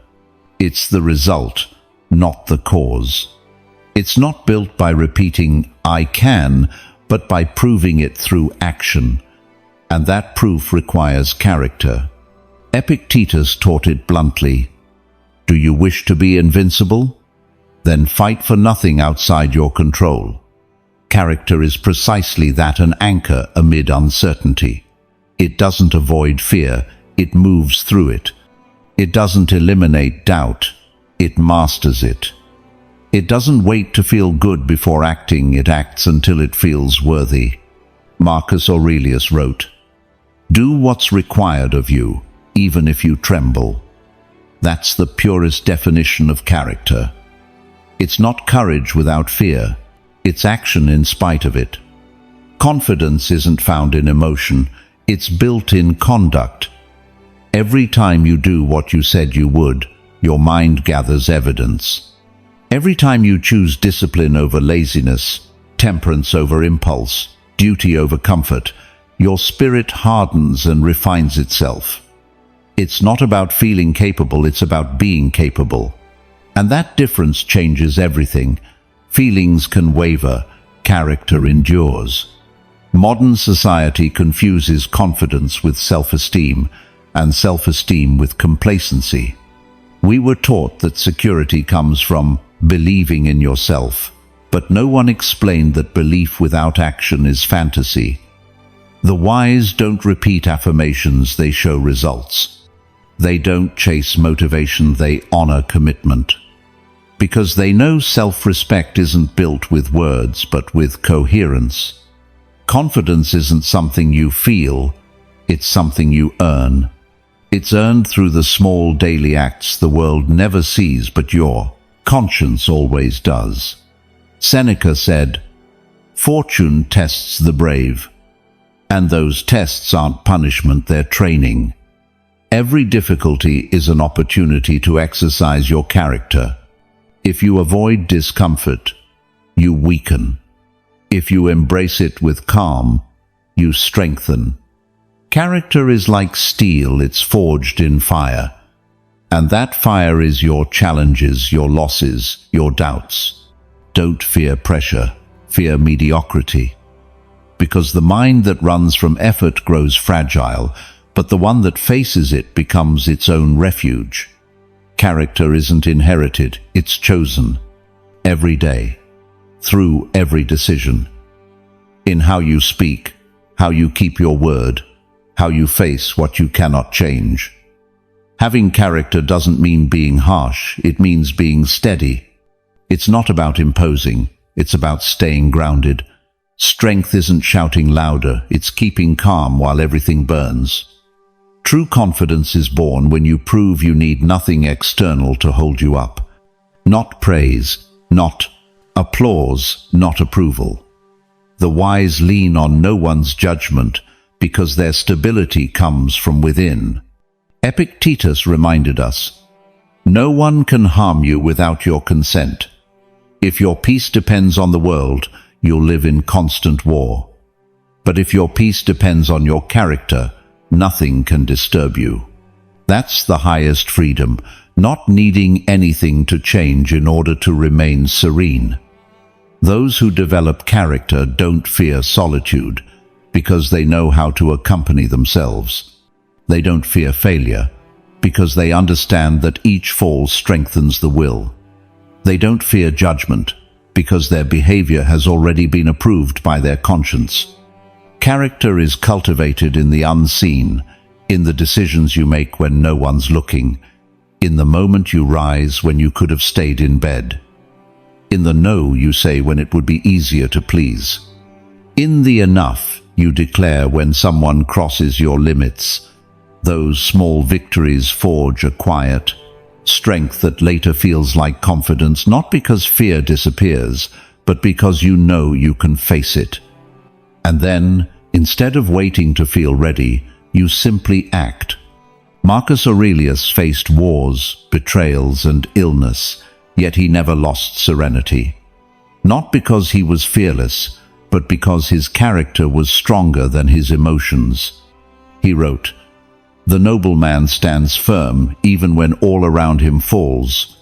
It's the result, not the cause. It's not built by repeating, "I can," but by proving it through action. And that proof requires character. Epictetus taught it bluntly. Do you wish to be invincible? Then fight for nothing outside your control. Character is precisely that, an anchor amid uncertainty. It doesn't avoid fear, it moves through it. It doesn't eliminate doubt, it masters it. It doesn't wait to feel good before acting, it acts until it feels worthy. Marcus Aurelius wrote, "Do what's required of you, even if you tremble." That's the purest definition of character. It's not courage without fear, it's action in spite of it. Confidence isn't found in emotion, it's built in conduct. Every time you do what you said you would, your mind gathers evidence. Every time you choose discipline over laziness, temperance over impulse, duty over comfort, your spirit hardens and refines itself. It's not about feeling capable, it's about being capable. And that difference changes everything. Feelings can waver, character endures. Modern society confuses confidence with self-esteem, and self-esteem with complacency. We were taught that security comes from believing in yourself, but no one explained that belief without action is fantasy. The wise don't repeat affirmations, they show results. They don't chase motivation, they honor commitment. Because they know self-respect isn't built with words, but with coherence. Confidence isn't something you feel, it's something you earn. It's earned through the small daily acts the world never sees, but your conscience always does. Seneca said, "Fortune tests the brave." And those tests aren't punishment, they're training. Every difficulty is an opportunity to exercise your character. If you avoid discomfort, you weaken. If you embrace it with calm, you strengthen. Character is like steel, it's forged in fire. And that fire is your challenges, your losses, your doubts. Don't fear pressure, fear mediocrity. Because the mind that runs from effort grows fragile, but the one that faces it becomes its own refuge. Character isn't inherited, it's chosen. Every day, through every decision. In how you speak, how you keep your word, how you face what you cannot change. Having character doesn't mean being harsh, it means being steady. It's not about imposing, it's about staying grounded. Strength isn't shouting louder, it's keeping calm while everything burns. True confidence is born when you prove you need nothing external to hold you up. Not praise, not applause, not approval. The wise lean on no one's judgment because their stability comes from within. Epictetus reminded us, "No one can harm you without your consent. If your peace depends on the world, you'll live in constant war. But if your peace depends on your character, nothing can disturb you." That's the highest freedom, not needing anything to change in order to remain serene. Those who develop character don't fear solitude because they know how to accompany themselves. They don't fear failure because they understand that each fall strengthens the will. They don't fear judgment because their behavior has already been approved by their conscience. Character is cultivated in the unseen, in the decisions you make when no one's looking, in the moment you rise when you could have stayed in bed, in the no you say when it would be easier to please, in the enough you declare when someone crosses your limits. Those small victories forge a quiet strength that later feels like confidence, not because fear disappears, but because you know you can face it. And then, instead of waiting to feel ready, you simply act. Marcus Aurelius faced wars, betrayals, and illness, yet he never lost serenity. Not because he was fearless, but because his character was stronger than his emotions. He wrote, "The noble man stands firm even when all around him falls."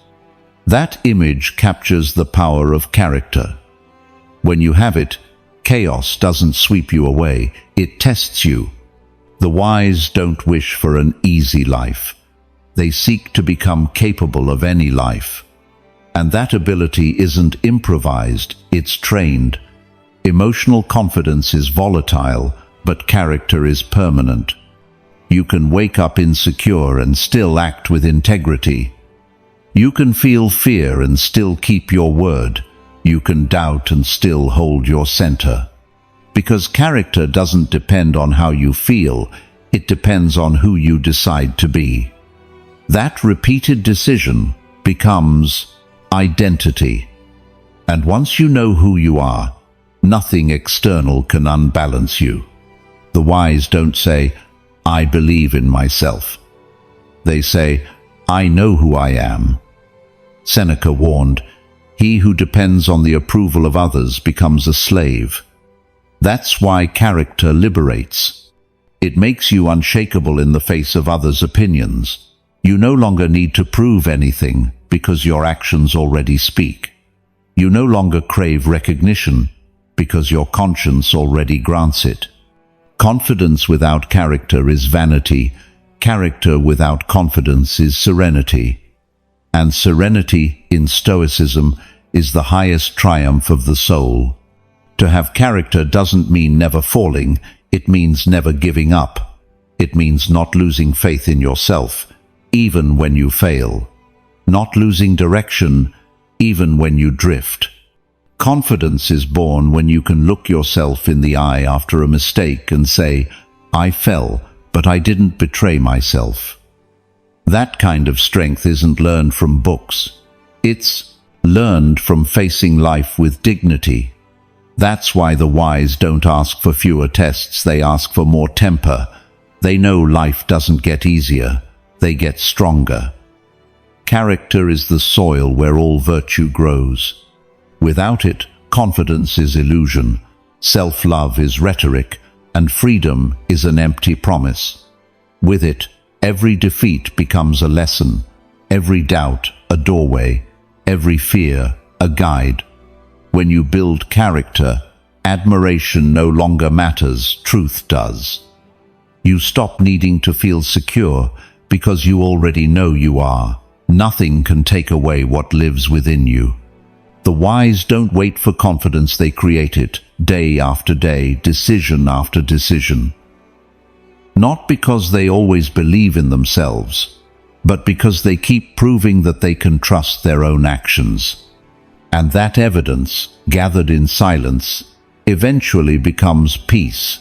That image captures the power of character. When you have it, chaos doesn't sweep you away, it tests you. The wise don't wish for an easy life. They seek to become capable of any life. And that ability isn't improvised, it's trained. Emotional confidence is volatile, but character is permanent. You can wake up insecure and still act with integrity. You can feel fear and still keep your word. You can doubt and still hold your center. Because character doesn't depend on how you feel, it depends on who you decide to be. That repeated decision becomes identity. And once you know who you are, nothing external can unbalance you. The wise don't say, "I believe in myself." They say, "I know who I am." Seneca warned, "He who depends on the approval of others becomes a slave." That's why character liberates. It makes you unshakable in the face of others' opinions. You no longer need to prove anything because your actions already speak. You no longer crave recognition because your conscience already grants it. Confidence without character is vanity. Character without confidence is serenity. And serenity, in Stoicism, is the highest triumph of the soul. To have character doesn't mean never falling, it means never giving up. It means not losing faith in yourself, even when you fail. Not losing direction, even when you drift. Confidence is born when you can look yourself in the eye after a mistake and say, "I fell, but I didn't betray myself." That kind of strength isn't learned from books. It's learned from facing life with dignity. That's why the wise don't ask for fewer tests, they ask for more temper. They know life doesn't get easier, they get stronger. Character is the soil where all virtue grows. Without it, confidence is illusion, self-love is rhetoric, and freedom is an empty promise. With it, every defeat becomes a lesson, every doubt a doorway, every fear a guide. When you build character, admiration no longer matters, truth does. You stop needing to feel secure because you already know you are. Nothing can take away what lives within you. The wise don't wait for confidence, they create it, day after day, decision after decision. Not because they always believe in themselves, but because they keep proving that they can trust their own actions. And that evidence, gathered in silence, eventually becomes peace,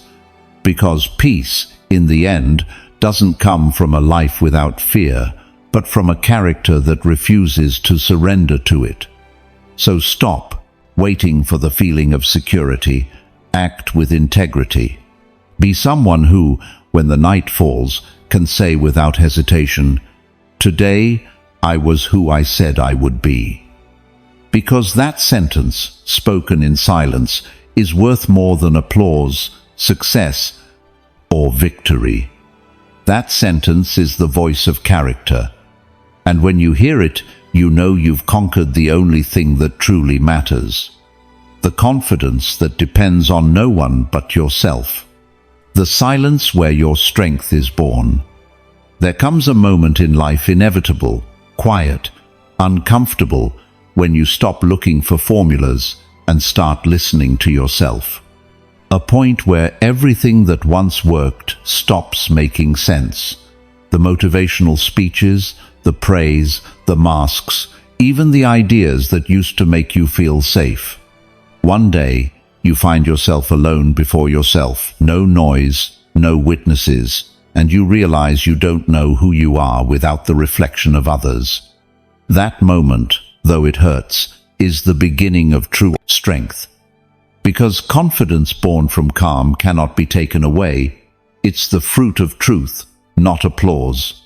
because peace, in the end, doesn't come from a life without fear, but from a character that refuses to surrender to it. So stop waiting for the feeling of security, act with integrity. Be someone who, when the night falls, can say without hesitation, "Today I was who I said I would be." Because that sentence, spoken in silence, is worth more than applause, success, or victory. That sentence is the voice of character, and when you hear it, you know you've conquered the only thing that truly matters. The confidence that depends on no one but yourself. The silence where your strength is born. There comes a moment in life, inevitable, quiet, uncomfortable, when you stop looking for formulas and start listening to yourself. A point where everything that once worked stops making sense. The motivational speeches, the praise, the masks, even the ideas that used to make you feel safe. One day, you find yourself alone before yourself, no noise, no witnesses, and you realize you don't know who you are without the reflection of others. That moment, though it hurts, is the beginning of true strength. Because confidence born from calm cannot be taken away, it's the fruit of truth, not applause.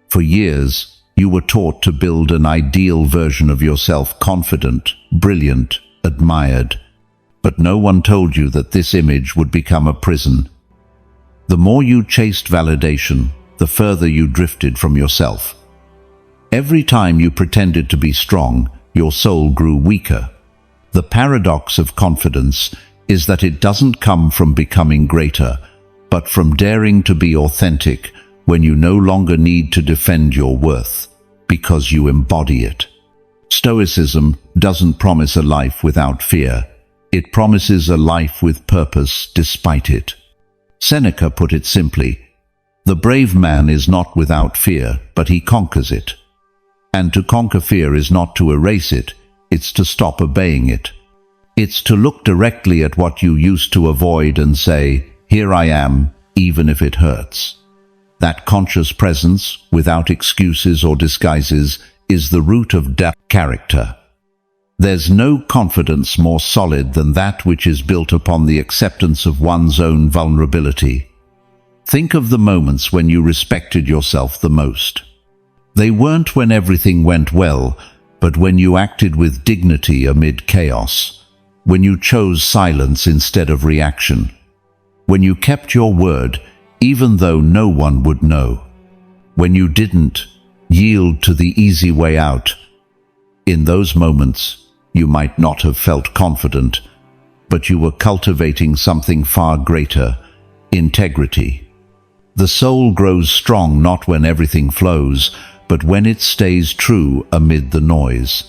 For years, you were taught to build an ideal version of yourself, confident, brilliant, admired. But no one told you that this image would become a prison. The more you chased validation, the further you drifted from yourself. Every time you pretended to be strong, your soul grew weaker. The paradox of confidence is that it doesn't come from becoming greater, but from daring to be authentic when you no longer need to defend your worth, because you embody it. Stoicism doesn't promise a life without fear. It promises a life with purpose despite it. Seneca put it simply, "The brave man is not without fear, but he conquers it." And to conquer fear is not to erase it, it's to stop obeying it. It's to look directly at what you used to avoid and say, "Here I am, even if it hurts." That conscious presence, without excuses or disguises, is the root of character. There's no confidence more solid than that which is built upon the acceptance of one's own vulnerability. Think of the moments when you respected yourself the most. They weren't when everything went well, but when you acted with dignity amid chaos, when you chose silence instead of reaction, when you kept your word even though no one would know, when you didn't yield to the easy way out. In those moments, you might not have felt confident, but you were cultivating something far greater, integrity. The soul grows strong not when everything flows, but when it stays true amid the noise.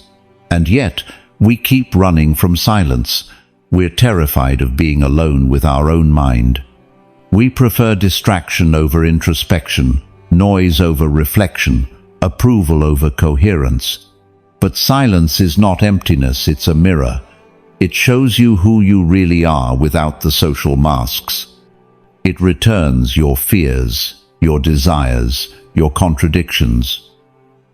And yet, we keep running from silence. We're terrified of being alone with our own mind. We prefer distraction over introspection, noise over reflection, approval over coherence. But silence is not emptiness, it's a mirror. It shows you who you really are without the social masks. It returns your fears, your desires, your contradictions.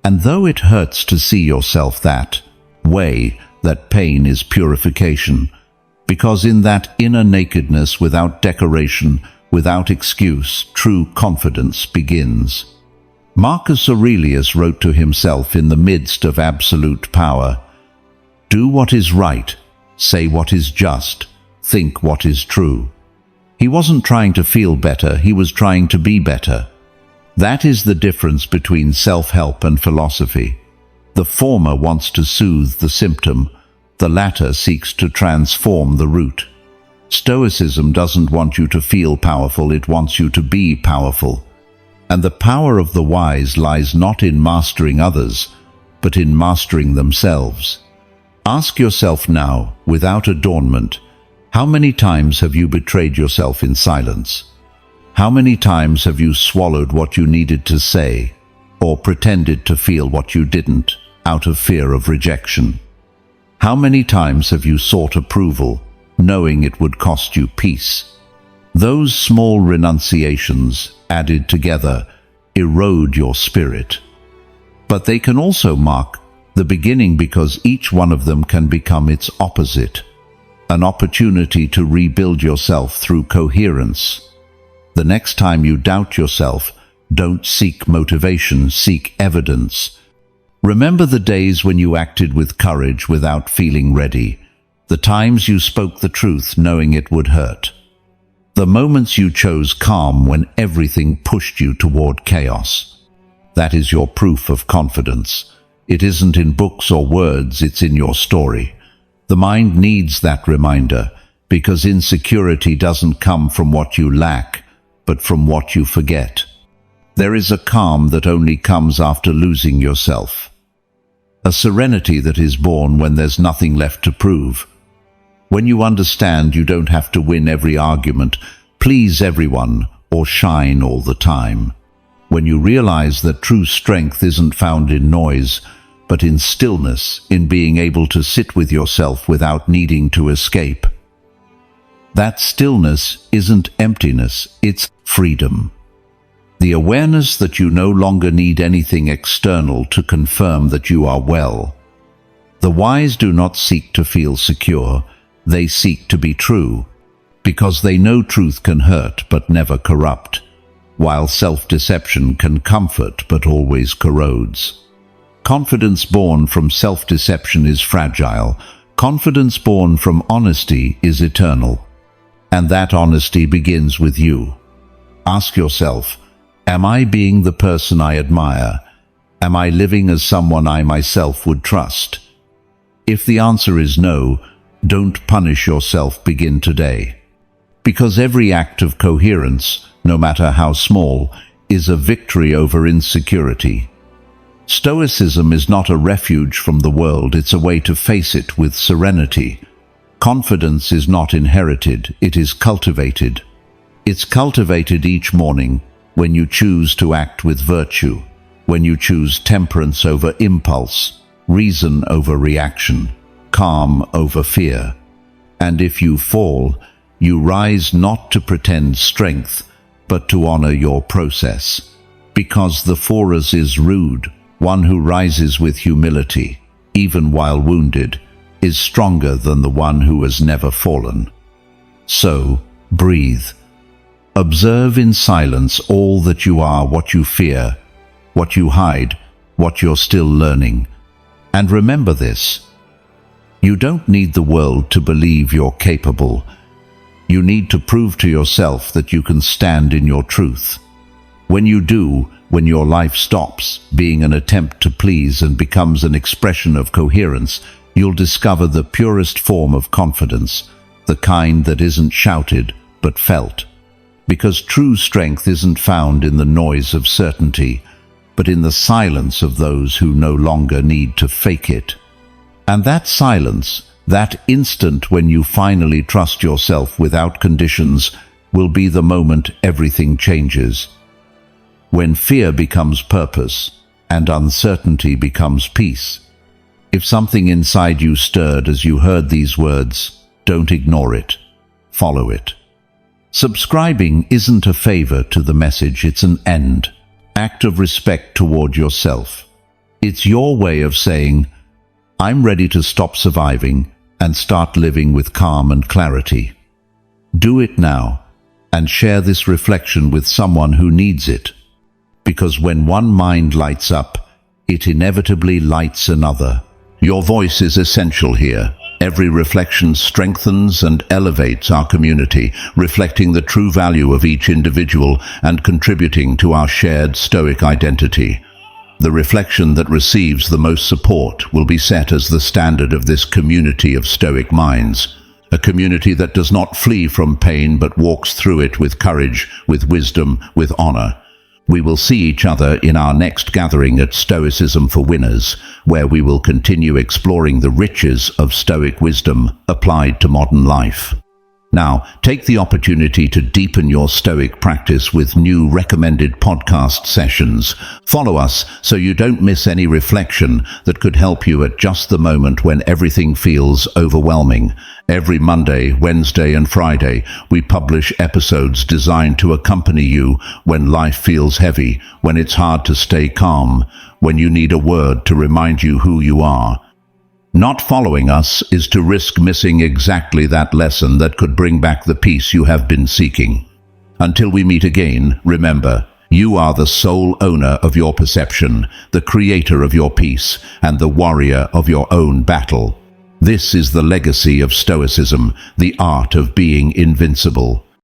And though it hurts to see yourself that way, that pain is purification, because in that inner nakedness without decoration, without excuse, true confidence begins. Marcus Aurelius wrote to himself in the midst of absolute power, "Do what is right, say what is just, think what is true." He wasn't trying to feel better, he was trying to be better. That is the difference between self-help and philosophy. The former wants to soothe the symptom, the latter seeks to transform the root. Stoicism doesn't want you to feel powerful, it wants you to be powerful. And the power of the wise lies not in mastering others, but in mastering themselves. Ask yourself now, without adornment, how many times have you betrayed yourself in silence? How many times have you swallowed what you needed to say, or pretended to feel what you didn't, out of fear of rejection? How many times have you sought approval, knowing it would cost you peace? Those small renunciations, added together, erode your spirit. But they can also mark the beginning, because each one of them can become its opposite, an opportunity to rebuild yourself through coherence. The next time you doubt yourself, don't seek motivation, seek evidence. Remember the days when you acted with courage without feeling ready, the times you spoke the truth knowing it would hurt, the moments you chose calm when everything pushed you toward chaos. That is your proof of confidence. It isn't in books or words, it's in your story. The mind needs that reminder, because insecurity doesn't come from what you lack, but from what you forget. There is a calm that only comes after losing yourself. A serenity that is born when there's nothing left to prove. When you understand you don't have to win every argument, please everyone, or shine all the time. When you realize that true strength isn't found in noise, but in stillness, in being able to sit with yourself without needing to escape. That stillness isn't emptiness, it's freedom. The awareness that you no longer need anything external to confirm that you are well. The wise do not seek to feel secure, they seek to be true, because they know truth can hurt but never corrupt, while self-deception can comfort but always corrodes. Confidence born from self-deception is fragile. Confidence born from honesty is eternal. And that honesty begins with you. Ask yourself, am I being the person I admire? Am I living as someone I myself would trust? If the answer is no, don't punish yourself, begin today. Because every act of coherence, no matter how small, is a victory over insecurity. Stoicism is not a refuge from the world, it's a way to face it with serenity. Confidence is not inherited, it is cultivated. It's cultivated each morning when you choose to act with virtue, when you choose temperance over impulse, reason over reaction, calm over fear. And if you fall, you rise not to pretend strength, but to honor your process. Because the forest is rude, one who rises with humility, even while wounded, is stronger than the one who has never fallen. So, breathe. Observe in silence all that you are, what you fear, what you hide, what you're still learning. And remember this: you don't need the world to believe you're capable. You need to prove to yourself that you can stand in your truth. When you do, when your life stops being an attempt to please and becomes an expression of coherence, you'll discover the purest form of confidence, the kind that isn't shouted but felt. Because true strength isn't found in the noise of certainty, but in the silence of those who no longer need to fake it. And that silence, that instant when you finally trust yourself without conditions, will be the moment everything changes. When fear becomes purpose and uncertainty becomes peace. If something inside you stirred as you heard these words, don't ignore it. Follow it. Subscribing isn't a favor to the message, it's an act of respect toward yourself. It's your way of saying, I'm ready to stop surviving and start living with calm and clarity. Do it now, and share this reflection with someone who needs it. Because when one mind lights up, it inevitably lights another. Your voice is essential here. Every reflection strengthens and elevates our community, reflecting the true value of each individual and contributing to our shared Stoic identity. The reflection that receives the most support will be set as the standard of this community of Stoic minds, a community that does not flee from pain but walks through it with courage, with wisdom, with honor. We will see each other in our next gathering at Stoicism for Winners, where we will continue exploring the riches of Stoic wisdom applied to modern life. Now, take the opportunity to deepen your Stoic practice with new recommended podcast sessions. Follow us so you don't miss any reflection that could help you at just the moment when everything feels overwhelming. Every Monday, Wednesday, and Friday, we publish episodes designed to accompany you when life feels heavy, when it's hard to stay calm, when you need a word to remind you who you are. Not following us is to risk missing exactly that lesson that could bring back the peace you have been seeking. Until we meet again, remember, you are the sole owner of your perception, the creator of your peace, and the warrior of your own battle. This is the legacy of Stoicism, the art of being invincible.